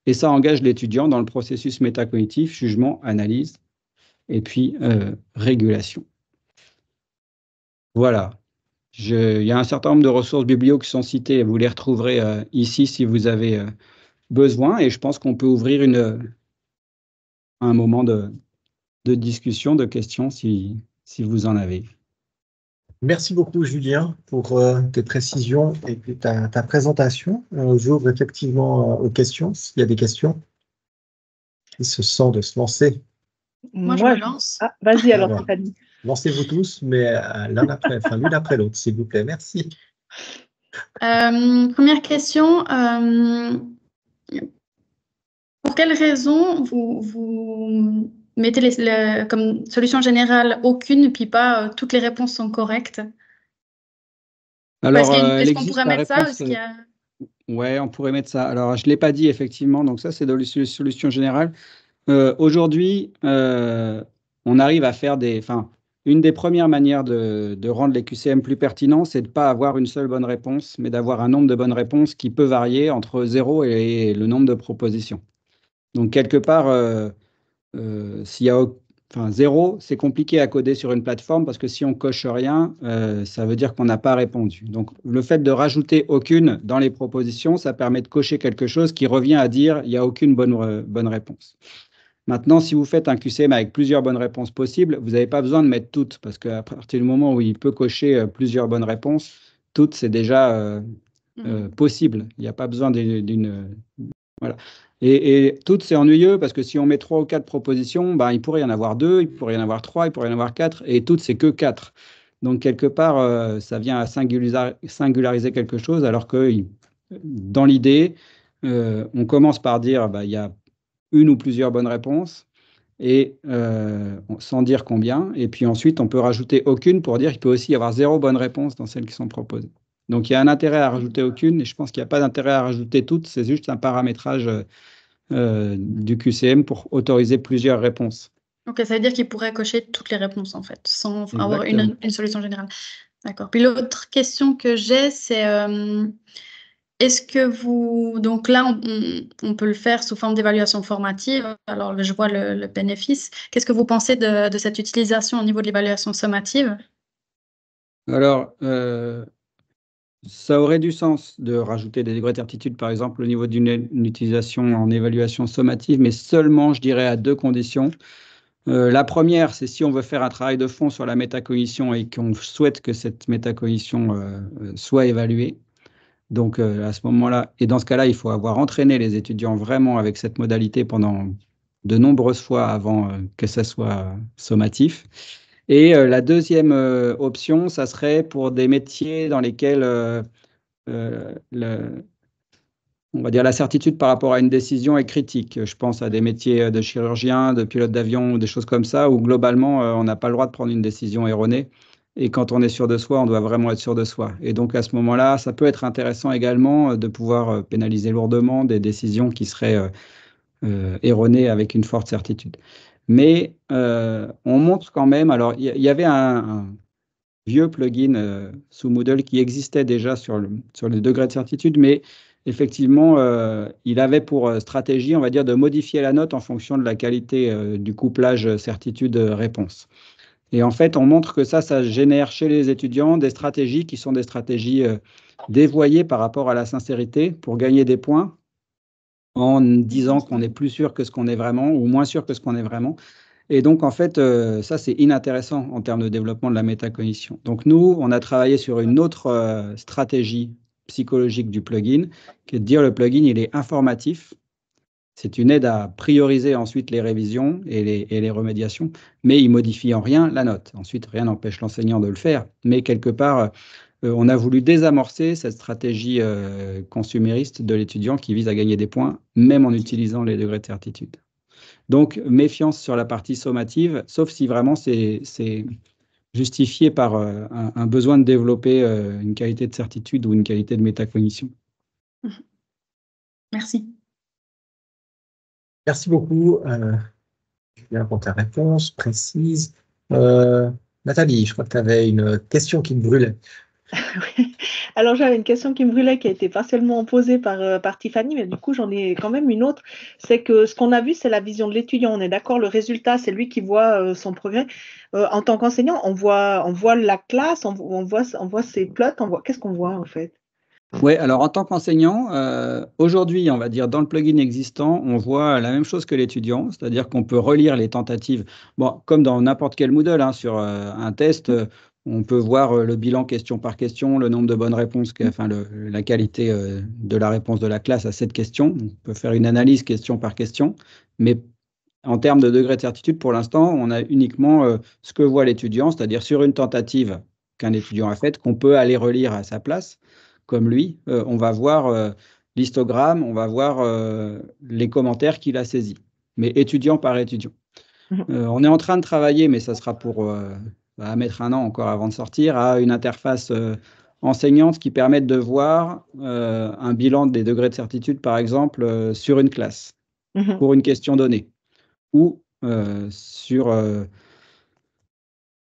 Et ça engage l'étudiant dans le processus métacognitif, jugement, analyse et puis régulation. Voilà. Il y a un certain nombre de ressources biblios qui sont citées, vous les retrouverez ici si vous avez besoin, et je pense qu'on peut ouvrir un moment de discussion, de questions si vous en avez. Merci beaucoup, Julien, pour tes précisions et puis ta présentation. J'ouvre effectivement aux questions, s'il y a des questions. Il se sent de se lancer. Moi, je me lance. Ah, vas-y alors, Stéphanie. Lancez-vous tous, mais l'une après l'autre, s'il vous plaît. Merci. Première question. Pour quelles raisons vous mettez comme solution générale aucune, puis pas toutes les réponses sont correctes. Alors, est-ce qu'on pourrait mettre ça? Ouais, on pourrait mettre ça. Alors, je ne l'ai pas dit effectivement, donc ça, c'est dans les solutions générales. Aujourd'hui, on arrive à faire une des premières manières de rendre les QCM plus pertinents, c'est de ne pas avoir une seule bonne réponse, mais d'avoir un nombre de bonnes réponses qui peut varier entre 0 et le nombre de propositions. Donc, quelque part, s'il y a 0, c'est compliqué à coder sur une plateforme parce que si on coche rien, ça veut dire qu'on n'a pas répondu. Donc, le fait de rajouter aucune dans les propositions, ça permet de cocher quelque chose qui revient à dire il n'y a aucune bonne réponse. Maintenant, si vous faites un QCM avec plusieurs bonnes réponses possibles, vous n'avez pas besoin de mettre toutes parce qu'à partir du moment où il peut cocher plusieurs bonnes réponses, toutes, c'est déjà possible. Il n'y a pas besoin d'une... Voilà. Et toutes, c'est ennuyeux parce que si on met 3 ou 4 propositions, ben, il pourrait y en avoir 2, il pourrait y en avoir 3, il pourrait y en avoir 4, et toutes, c'est que 4. Donc, quelque part, ça vient à singulariser quelque chose, alors que dans l'idée, on commence par dire il y a une ou plusieurs bonnes réponses, et sans dire combien, et puis ensuite, on peut rajouter aucune pour dire qu'il peut aussi y avoir 0 bonne réponse dans celles qui sont proposées. Donc, il y a un intérêt à rajouter aucune, et je pense qu'il n'y a pas d'intérêt à rajouter toutes, c'est juste un paramétrage du QCM pour autoriser plusieurs réponses. Ok, ça veut dire qu'il pourrait cocher toutes les réponses, en fait, sans avoir une solution générale. D'accord. Puis l'autre question que j'ai, c'est est-ce que vous... Donc là, on peut le faire sous forme d'évaluation formative. Alors, je vois le bénéfice. Qu'est-ce que vous pensez de cette utilisation au niveau de l'évaluation sommative? Alors, ça aurait du sens de rajouter des degrés de certitude, par exemple, au niveau d'une utilisation en évaluation sommative, mais seulement, je dirais, à 2 conditions. La première, c'est si on veut faire un travail de fond sur la métacognition et qu'on souhaite que cette métacognition soit évaluée. Donc, à ce moment-là, et dans ce cas-là, il faut avoir entraîné les étudiants vraiment avec cette modalité pendant de nombreuses fois avant que ça soit sommatif. Et la deuxième option, ça serait pour des métiers dans lesquels on va dire la certitude par rapport à une décision est critique. Je pense à des métiers de chirurgien, de pilote d'avion, ou des choses comme ça, où globalement, on n'a pas le droit de prendre une décision erronée. Et quand on est sûr de soi, on doit vraiment être sûr de soi. Et donc, à ce moment-là, ça peut être intéressant également de pouvoir pénaliser lourdement des décisions qui seraient erronées avec une forte certitude. Mais on montre quand même, alors il y avait un vieux plugin sous Moodle qui existait déjà sur le degré de certitude, mais effectivement, il avait pour stratégie, on va dire, de modifier la note en fonction de la qualité du couplage certitude-réponse. Et en fait, on montre que ça génère chez les étudiants des stratégies qui sont des stratégies dévoyées par rapport à la sincérité pour gagner des points en disant qu'on est plus sûr que ce qu'on est vraiment ou moins sûr que ce qu'on est vraiment. Et donc, en fait, ça, c'est inintéressant en termes de développement de la métacognition. Donc, nous, on a travaillé sur une autre stratégie psychologique du plugin, qui est de dire le plugin, il est informatif. C'est une aide à prioriser ensuite les révisions et les remédiations, mais il modifie en rien la note. Ensuite, rien n'empêche l'enseignant de le faire, mais quelque part, on a voulu désamorcer cette stratégie consumériste de l'étudiant qui vise à gagner des points, même en utilisant les degrés de certitude. Donc, méfiance sur la partie sommative, sauf si vraiment c'est justifié par un besoin de développer une qualité de certitude ou une qualité de métacognition. Merci. Merci beaucoup, Julien, pour ta réponse précise. Nathalie, je crois que tu avais une question qui me brûlait. Oui. Alors j'avais une question qui me brûlait, qui a été partiellement posée par Tiffany, mais du coup j'en ai quand même une autre. C'est que ce qu'on a vu, c'est la vision de l'étudiant. On est d'accord, le résultat, c'est lui qui voit son progrès. En tant qu'enseignant, on voit la classe, on voit ses plots, qu'est-ce qu'on voit en fait? Oui, alors en tant qu'enseignant, aujourd'hui, on va dire dans le plugin existant, on voit la même chose que l'étudiant, c'est-à-dire qu'on peut relire les tentatives. Bon, comme dans n'importe quel Moodle, hein, sur un test, on peut voir le bilan question par question, le nombre de bonnes réponses, la qualité de la réponse de la classe à cette question. On peut faire une analyse question par question, mais en termes de degré de certitude, pour l'instant, on a uniquement ce que voit l'étudiant, c'est-à-dire sur une tentative qu'un étudiant a faite, qu'on peut aller relire à sa place. Comme lui, on va voir l'histogramme, on va voir les commentaires qu'il a saisis, mais étudiant par étudiant. On est en train de travailler, mais ça sera pour à mettre 1 an encore avant de sortir, à une interface enseignante qui permette de voir un bilan des degrés de certitude, par exemple, sur une classe, pour une question donnée, ou sur...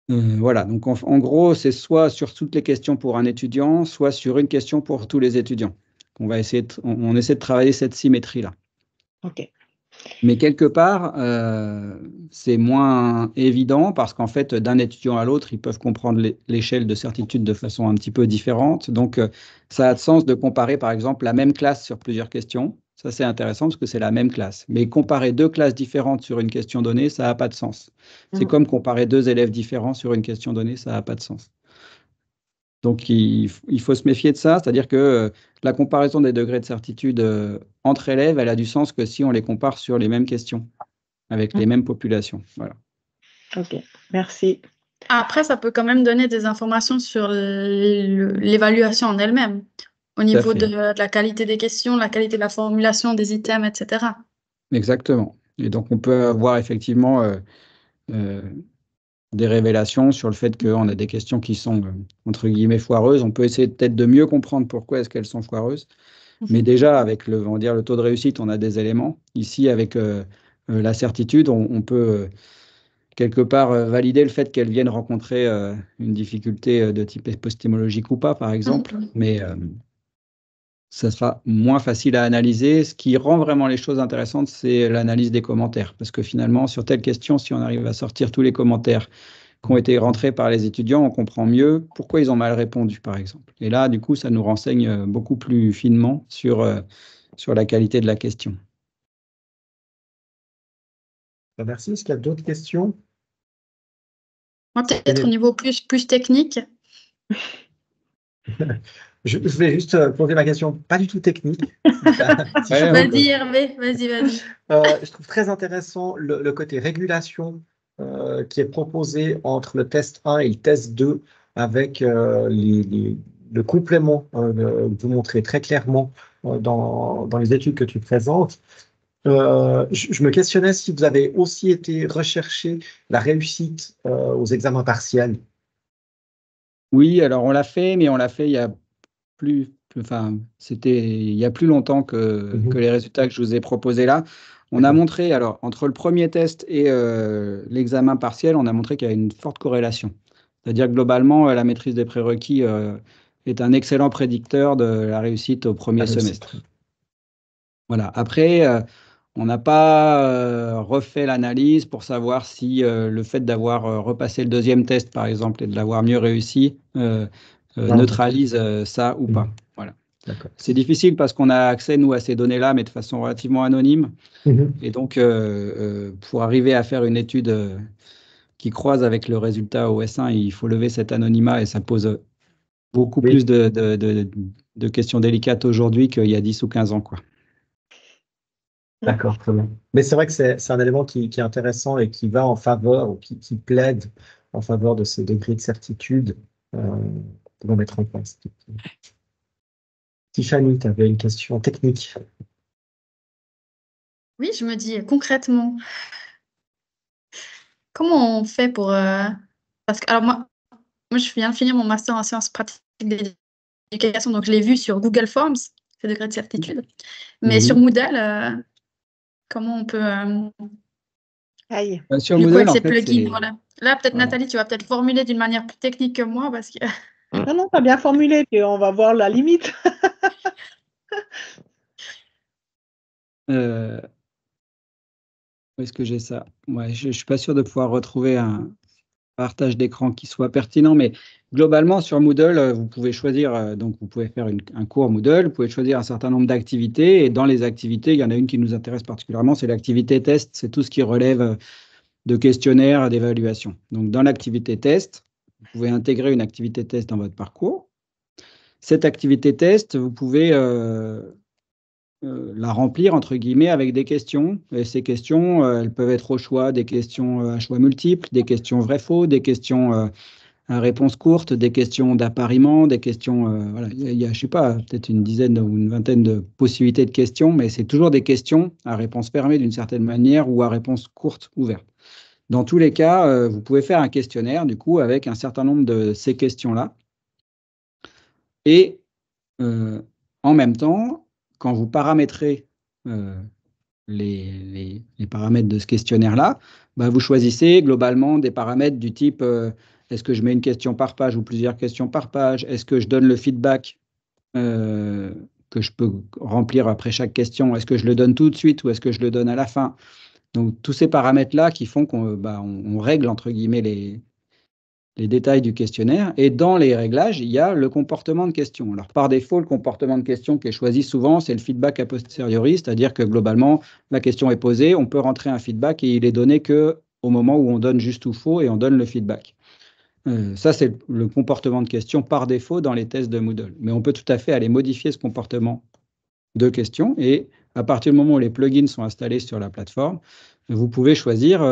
voilà, donc en gros, c'est soit sur toutes les questions pour un étudiant, soit sur une question pour tous les étudiants. On essaie de travailler cette symétrie-là. Ok. Mais quelque part, c'est moins évident parce qu'en fait, d'un étudiant à l'autre, ils peuvent comprendre l'échelle de certitude de façon un petit peu différente. Donc, ça a de sens de comparer, par exemple, la même classe sur plusieurs questions. Ça, c'est intéressant parce que c'est la même classe. Mais comparer 2 classes différentes sur une question donnée, ça n'a pas de sens. C'est comme comparer 2 élèves différents sur une question donnée, ça n'a pas de sens. Donc, il faut se méfier de ça, c'est-à-dire que la comparaison des degrés de certitude entre élèves, elle a du sens que si on les compare sur les mêmes questions, avec les mêmes populations. Voilà. Ok, merci. Après, ça peut quand même donner des informations sur l'évaluation en elle-même, au niveau de la qualité des questions, la qualité de la formulation des items, etc. Exactement. Et donc, on peut avoir effectivement des révélations sur le fait qu'on a des questions qui sont, entre guillemets, foireuses. On peut essayer peut-être de mieux comprendre pourquoi est-ce qu'elles sont foireuses. Mais déjà, avec on va dire, le taux de réussite, on a des éléments. Ici, avec la certitude, on peut quelque part valider le fait qu'elles viennent rencontrer une difficulté de type épistémologique ou pas, par exemple. Mais ça sera moins facile à analyser. Ce qui rend vraiment les choses intéressantes, c'est l'analyse des commentaires. Parce que finalement, sur telle question, si on arrive à sortir tous les commentaires qui ont été rentrés par les étudiants, on comprend mieux pourquoi ils ont mal répondu, par exemple. Et là, du coup, ça nous renseigne beaucoup plus finement sur la qualité de la question. Merci. Est-ce qu'il y a d'autres questions? Moi, peut-être au niveau plus technique. Je vais juste poser ma question, pas du tout technique. Vas-y, Hervé, vas-y. Je trouve très intéressant le côté régulation qui est proposé entre le test 1 et le test 2 avec le complément que vous montrez très clairement dans les études que tu présentes. Je me questionnais si vous avez aussi été rechercher la réussite aux examens partiels. Oui, alors on l'a fait, mais on l'a fait il y a c'était il y a plus longtemps que les résultats que je vous ai proposés là. On a montré, alors entre le premier test et l'examen partiel, on a montré qu'il y a une forte corrélation. C'est-à-dire que globalement, la maîtrise des prérequis est un excellent prédicteur de la réussite au premier semestre. Voilà. Après, on n'a pas refait l'analyse pour savoir si le fait d'avoir repassé le deuxième test, par exemple, et de l'avoir mieux réussi, neutralise ça ou pas. Voilà. C'est difficile parce qu'on a accès, nous, à ces données-là, mais de façon relativement anonyme. Et donc, pour arriver à faire une étude qui croise avec le résultat au S1, il faut lever cet anonymat et ça pose beaucoup plus de questions délicates aujourd'hui qu'il y a 10 ou 15 ans, quoi. D'accord, très bien. Mais c'est vrai que c'est un élément qui est intéressant et qui va en faveur, ou qui plaide en faveur de ces degrés de certitude qu'on va mettre en place. Tiffany, tu avais une question technique. Oui, je me dis concrètement, comment on fait pour... parce que, alors moi, je viens de finir mon master en sciences pratiques d'éducation, donc je l'ai vu sur Google Forms, ces degrés de certitude. Mais sur Moodle, comment on peut... sur Moodle, en fait, plugins, voilà. Là, peut-être Nathalie, tu vas peut-être formuler d'une manière plus technique que moi, parce que... Non, pas bien formulé, puis on va voir la limite. Où est-ce que j'ai ça? Ouais, je ne suis pas sûr de pouvoir retrouver un partage d'écran qui soit pertinent, mais globalement, sur Moodle, vous pouvez choisir, donc vous pouvez faire un cours Moodle, vous pouvez choisir un certain nombre d'activités, et dans les activités, il y en a une qui nous intéresse particulièrement, c'est l'activité test, c'est tout ce qui relève de questionnaires, d'évaluation. Donc, dans l'activité test, vous pouvez intégrer une activité test dans votre parcours. Cette activité test, vous pouvez la remplir, entre guillemets, avec des questions. Et ces questions, elles peuvent être au choix, des questions à choix multiples, des questions vrai-faux, des questions à réponse courte, des questions d'appariement, des questions... voilà, il y a, je sais pas, peut-être une dizaine ou une vingtaine de possibilités de questions, mais c'est toujours des questions à réponse fermée d'une certaine manière ou à réponse courte, ouverte. Dans tous les cas, vous pouvez faire un questionnaire, du coup, avec un certain nombre de ces questions-là. Et en même temps, quand vous paramétrez les paramètres de ce questionnaire-là, bah, vous choisissez globalement des paramètres du type est-ce que je mets une question par page ou plusieurs questions par page? Est-ce que je donne le feedback que je peux remplir après chaque question? Est-ce que je le donne tout de suite ou est-ce que je le donne à la fin? Donc, tous ces paramètres-là qui font qu'on règle, entre guillemets, les détails du questionnaire. Et dans les réglages, il y a le comportement de question. Alors, par défaut, le comportement de question qui est choisi souvent, c'est le feedback a posteriori, c'est-à-dire que globalement, la question est posée, on peut rentrer un feedback et il est donné qu'au moment où on donne juste ou faux et on donne le feedback. Ça, c'est le comportement de question par défaut dans les tests de Moodle. Mais on peut tout à fait aller modifier ce comportement de question et à partir du moment où les plugins sont installés sur la plateforme, vous pouvez choisir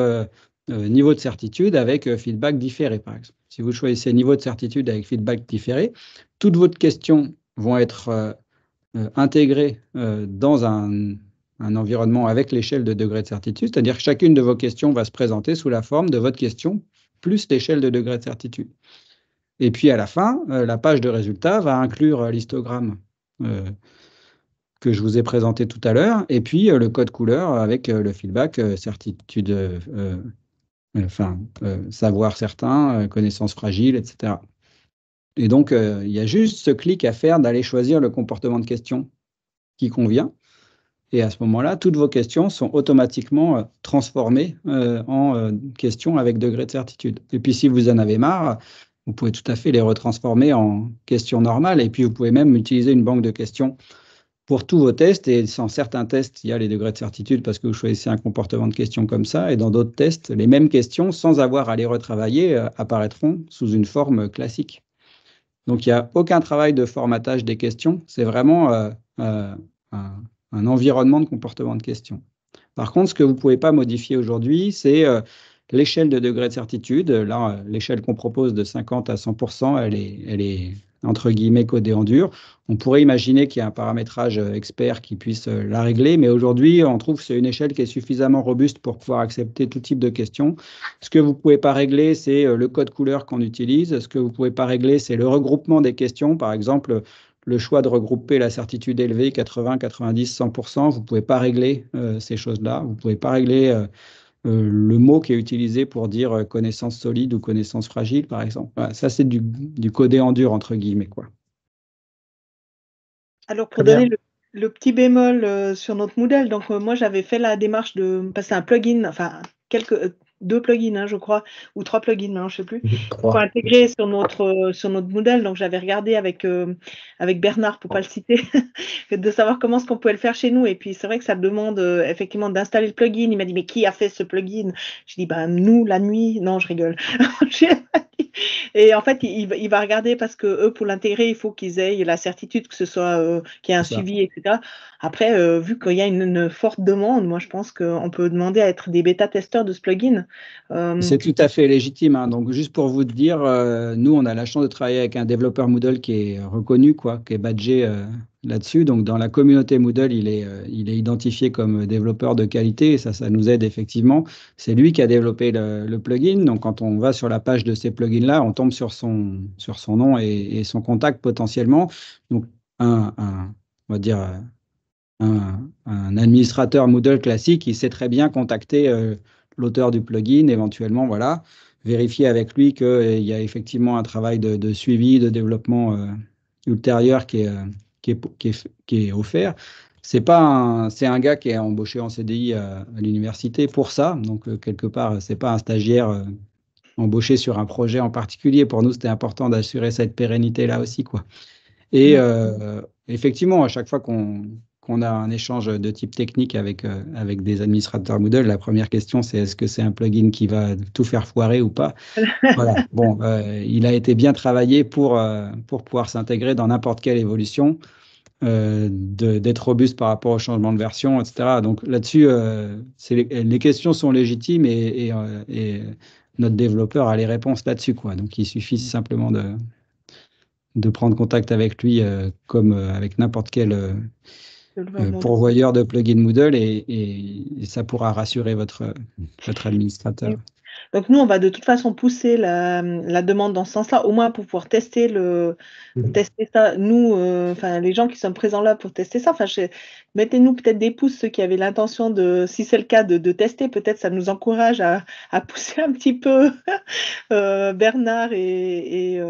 niveau de certitude avec feedback différé, par exemple. Si vous choisissez niveau de certitude avec feedback différé, toutes vos questions vont être intégrées dans un environnement avec l'échelle de degré de certitude, c'est-à-dire que chacune de vos questions va se présenter sous la forme de votre question plus l'échelle de degré de certitude. Et puis à la fin, la page de résultats va inclure l'histogramme que je vous ai présenté tout à l'heure, et puis le code couleur avec le feedback certitude, savoir certain, connaissance fragile, etc. Et donc, il y a juste ce clic à faire d'aller choisir le comportement de question qui convient. Et à ce moment-là, toutes vos questions sont automatiquement transformées en questions avec degré de certitude. Et puis, si vous en avez marre, vous pouvez tout à fait les retransformer en questions normales. Et puis, vous pouvez même utiliser une banque de questions pour tous vos tests. Et dans certains tests, il y a les degrés de certitude parce que vous choisissez un comportement de question comme ça. Et dans d'autres tests, les mêmes questions, sans avoir à les retravailler, apparaîtront sous une forme classique. Donc, il n'y a aucun travail de formatage des questions. C'est vraiment un environnement de comportement de question. Par contre, ce que vous ne pouvez pas modifier aujourd'hui, c'est l'échelle de degré de certitude. Là, l'échelle qu'on propose de 50 à 100%, elle est entre guillemets codée en dur. On pourrait imaginer qu'il y a un paramétrage expert qui puisse la régler, mais aujourd'hui, on trouve que c'est une échelle qui est suffisamment robuste pour pouvoir accepter tout type de questions. Ce que vous ne pouvez pas régler, c'est le code couleur qu'on utilise. Ce que vous ne pouvez pas régler, c'est le regroupement des questions. Par exemple, le choix de regrouper la certitude élevée, 80, 90, 100%, vous ne pouvez pas régler ces choses-là. Vous ne pouvez pas régler le mot qui est utilisé pour dire connaissance solide ou connaissance fragile, par exemple. Voilà, ça, c'est du codé en dur, entre guillemets, quoi. Alors, pour donner le petit bémol sur notre Moodle, donc moi, j'avais fait la démarche de passer un plugin, enfin, deux plugins, hein, je crois, ou 3 plugins, hein, je ne sais plus, pour intégrer sur notre Moodle. Donc, j'avais regardé avec Bernard, pour ne pas le citer, de savoir comment est-ce qu'on pouvait le faire chez nous. Et puis, c'est vrai que ça demande effectivement d'installer le plugin. Il m'a dit, mais qui a fait ce plugin? Je dis, ben, nous, la nuit. Non, je rigole. Et en fait, il va regarder parce que eux, pour l'intégrer, il faut qu'ils aient la certitude que ce soit qu'il y ait un suivi, etc. Après, vu qu'il y a une forte demande, moi, je pense qu'on peut demander à être des bêta-testeurs de ce plugin. C'est tout à fait légitime, hein. Donc, juste pour vous dire, nous, on a la chance de travailler avec un développeur Moodle qui est reconnu, quoi, qui est badgé là-dessus. Donc, dans la communauté Moodle, il est identifié comme développeur de qualité et ça nous aide effectivement. C'est lui qui a développé le plugin. Donc, quand on va sur la page de ces plugins-là, on tombe sur son nom et son contact potentiellement. Donc, on va dire, un administrateur Moodle classique, il sait très bien contacter l'auteur du plugin, éventuellement, voilà, vérifier avec lui qu'il y a effectivement un travail de suivi, de développement ultérieur qui est offert. C'est un gars qui est embauché en CDI à l'université pour ça, donc quelque part, c'est pas un stagiaire embauché sur un projet en particulier. Pour nous, c'était important d'assurer cette pérennité-là aussi, quoi. Et effectivement, à chaque fois qu'on a un échange de type technique avec des administrateurs Moodle, la première question, c'est est-ce que c'est un plugin qui va tout faire foirer ou pas? Voilà. Bon, il a été bien travaillé pour pouvoir s'intégrer dans n'importe quelle évolution, d'être robuste par rapport au changement de version, etc. Donc là-dessus, les questions sont légitimes et notre développeur a les réponses là-dessus, quoi. Donc il suffit simplement de prendre contact avec lui comme avec n'importe quel pourvoyeur de plugin Moodle et ça pourra rassurer votre administrateur. Donc nous, on va de toute façon pousser la demande dans ce sens-là, au moins pour pouvoir tester ça. Nous, les gens qui sont présents là pour tester ça, mettez-nous peut-être des pouces, ceux qui avaient l'intention de, si c'est le cas, de tester, peut-être ça nous encourage à pousser un petit peu Bernard et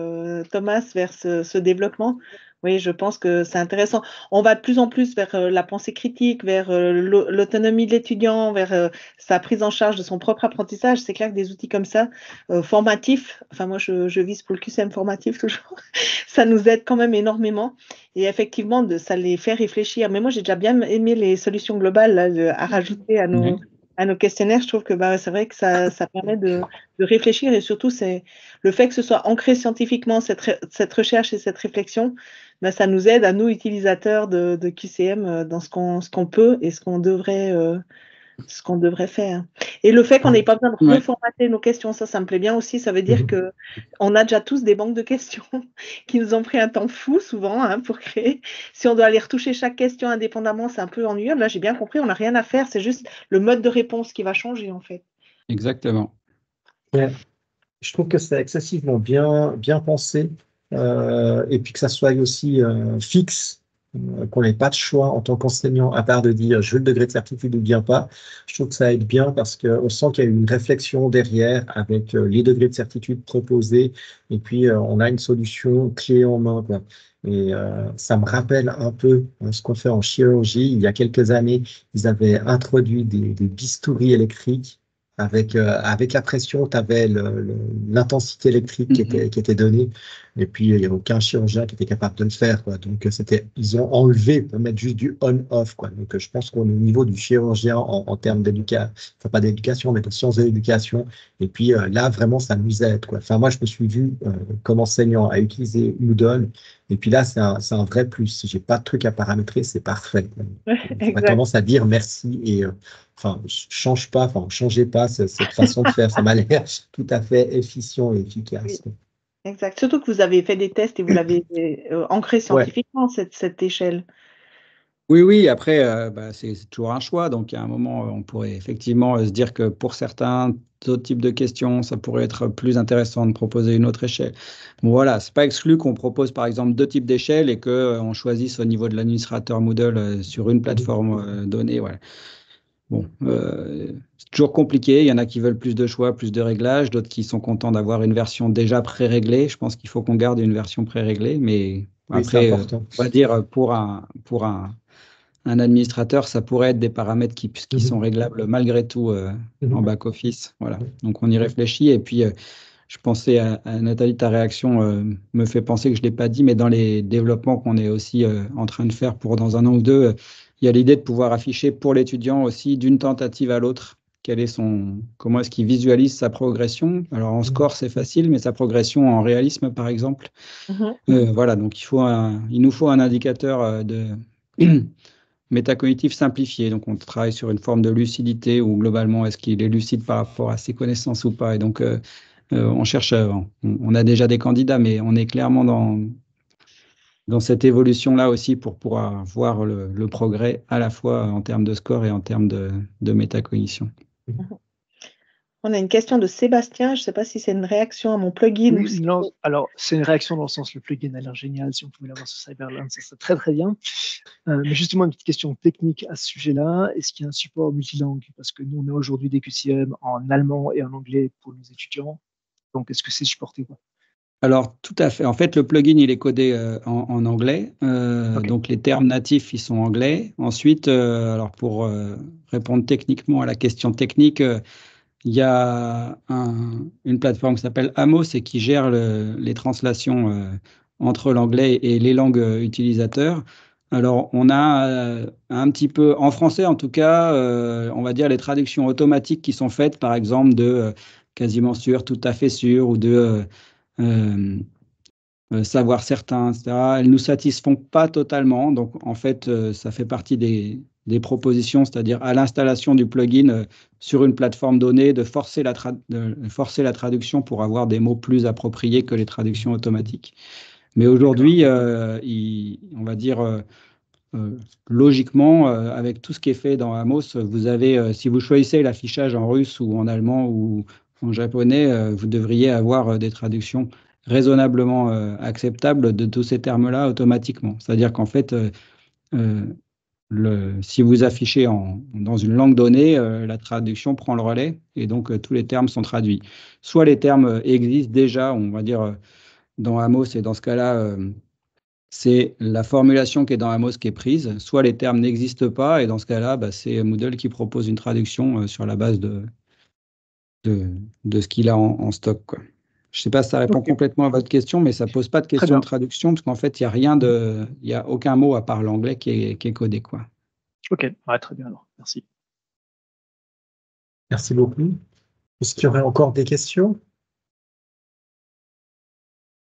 Thomas vers ce développement. Oui, je pense que c'est intéressant. On va de plus en plus vers la pensée critique, vers l'autonomie de l'étudiant, vers sa prise en charge de son propre apprentissage. C'est clair que des outils comme ça, formatifs, enfin moi je vise pour le QCM formatif toujours, ça nous aide quand même énormément. Et effectivement, ça les fait réfléchir. Mais moi j'ai déjà bien aimé les solutions globales là, à rajouter à nos questionnaires. Je trouve que c'est vrai que ça permet de réfléchir, et surtout c'est le fait que ce soit ancré scientifiquement, cette recherche et cette réflexion. Ça nous aide à nous, utilisateurs de QCM, dans ce qu'on peut et ce qu'on devrait faire. Et le fait qu'on n'ait pas besoin de reformater nos questions, ça me plaît bien aussi. Ça veut dire qu'on a déjà tous des banques de questions qui nous ont pris un temps fou souvent pour créer. Si on doit aller retoucher chaque question indépendamment, c'est un peu ennuyeux. Là, j'ai bien compris, on n'a rien à faire. C'est juste le mode de réponse qui va changer, en fait. Exactement. Ouais. Je trouve que c'est excessivement bien pensé, et puis que ça soit aussi fixe, qu'on n'ait pas de choix en tant qu'enseignant à part de dire je veux le degré de certitude ou bien pas. Je trouve que ça aide bien parce qu'on sent qu'il y a une réflexion derrière avec les degrés de certitude proposés, et puis on a une solution clé en main, quoi. Et ça me rappelle un peu ce qu'on fait en chirurgie. Il y a quelques années, ils avaient introduit des bistouris électriques. Avec la pression, tu avais l'intensité électrique qui était donnée, et puis il n'y a aucun chirurgien qui était capable de le faire, quoi. Donc ils ont enlevé pour mettre juste du on-off, quoi. Donc je pense qu'on est au niveau du chirurgien en termes d'éducation, enfin pas d'éducation, mais de sciences de l'éducation. Et puis là, vraiment, ça nous aide, quoi. Enfin, moi, je me suis vu comme enseignant à utiliser Moodle, et puis là, c'est un vrai plus. Si j'ai pas de truc à paramétrer, c'est parfait. J'aurais tendance à dire merci et changez pas cette façon de faire. Ça m'a l'air tout à fait efficient et efficace. Oui. Exact. Surtout que vous avez fait des tests et vous l'avez ancré scientifiquement, cette échelle. Oui. Après, c'est toujours un choix. Donc, à un moment, on pourrait effectivement se dire que pour certains autres types de questions, ça pourrait être plus intéressant de proposer une autre échelle. Bon, voilà, c'est pas exclu qu'on propose par exemple 2 types d'échelles et qu'on choisisse au niveau de l'administrateur Moodle sur une plateforme donnée. Voilà. Bon, c'est toujours compliqué. Il y en a qui veulent plus de choix, plus de réglages, d'autres qui sont contents d'avoir une version déjà pré-réglée. Je pense qu'il faut qu'on garde une version pré-réglée, mais après, on va dire pour un administrateur, ça pourrait être des paramètres qui sont réglables malgré tout en back-office. Voilà. Donc on y réfléchit. Et puis, je pensais à Nathalie, ta réaction me fait penser que je ne l'ai pas dit, mais dans les développements qu'on est aussi en train de faire pour dans 1 an ou 2, il y a l'idée de pouvoir afficher pour l'étudiant aussi d'une tentative à l'autre comment est-ce qu'il visualise sa progression. Alors en score, c'est facile, mais sa progression en réalisme, par exemple. Voilà, donc il nous faut un indicateur de métacognitif simplifié. Donc on travaille sur une forme de lucidité où globalement, est-ce qu'il est lucide par rapport à ses connaissances ou pas. Et donc on cherche, on a déjà des candidats, mais on est clairement dans cette évolution-là aussi pour pouvoir voir le progrès à la fois en termes de score et en termes de métacognition. On a une question de Sébastien. Je ne sais pas si c'est une réaction à mon plugin. Oui, non, alors c'est une réaction dans le sens le plugin a l'air génial. Si on pouvait l'avoir sur Cyberlearn, ça serait très très bien. Mais justement, une petite question technique à ce sujet-là. Est-ce qu'il y a un support multilangue? Parce que nous, on a aujourd'hui des QCM en allemand et en anglais pour nos étudiants. Donc, est-ce que c'est supporté ou pas? Alors, tout à fait. En fait, le plugin, il est codé en anglais. Donc, les termes natifs, ils sont anglais. Ensuite, alors pour répondre techniquement à la question technique, il y a une plateforme qui s'appelle Amos et qui gère les translations entre l'anglais et les langues utilisateurs. Alors, on a un petit peu, en français en tout cas, on va dire les traductions automatiques qui sont faites, par exemple, de quasiment sûr, tout à fait sûr, ou de savoir certain, etc. Elles ne nous satisfont pas totalement. Donc, en fait, ça fait partie des propositions, c'est-à-dire à l'installation du plugin sur une plateforme donnée, de forcer la traduction pour avoir des mots plus appropriés que les traductions automatiques. Mais aujourd'hui, on va dire, logiquement, avec tout ce qui est fait dans Amos, vous avez, si vous choisissez l'affichage en russe ou en allemand ou en japonais, vous devriez avoir des traductions raisonnablement acceptables de tous ces termes-là automatiquement. C'est-à-dire qu'en fait, si vous affichez dans une langue donnée, la traduction prend le relais et donc tous les termes sont traduits. Soit les termes existent déjà, on va dire, dans Amos, et dans ce cas-là, c'est la formulation qui est dans Amos qui est prise, soit les termes n'existent pas, et dans ce cas-là, c'est Moodle qui propose une traduction sur la base de ce qu'il a en stock, quoi. Je ne sais pas si ça répond complètement à votre question, mais ça ne pose pas de question de traduction, parce qu'en fait, il n'y a aucun mot à part l'anglais qui est codé, quoi. Ok, ouais, très bien alors, merci. Merci beaucoup. Est-ce qu'il y aurait encore des questions?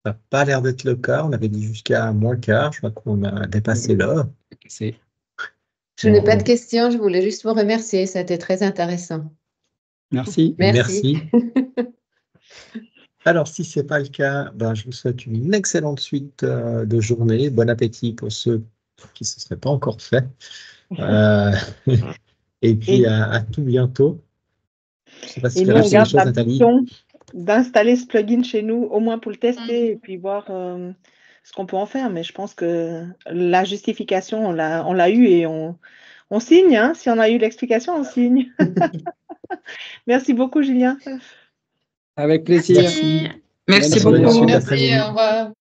Ça n'a pas l'air d'être le cas. On avait dit jusqu'à -15. Je crois qu'on a dépassé l'heure. Je n'ai pas de questions. Je voulais juste vous remercier. Ça a été très intéressant. Merci. Merci. Alors, si ce n'est pas le cas, je vous souhaite une excellente suite de journée. Bon appétit pour ceux qui ne se seraient pas encore fait. Et puis, à tout bientôt. Je ne sais pas si Et tu nous, as on garde quelque chose, la Nathalie. mission d'installer ce plugin chez nous, au moins pour le tester et puis voir ce qu'on peut en faire. Mais je pense que la justification, on l'a eu et on signe. Hein. Si on a eu l'explication, on signe. Merci beaucoup, Julien. Avec plaisir. Merci beaucoup. Merci, au revoir.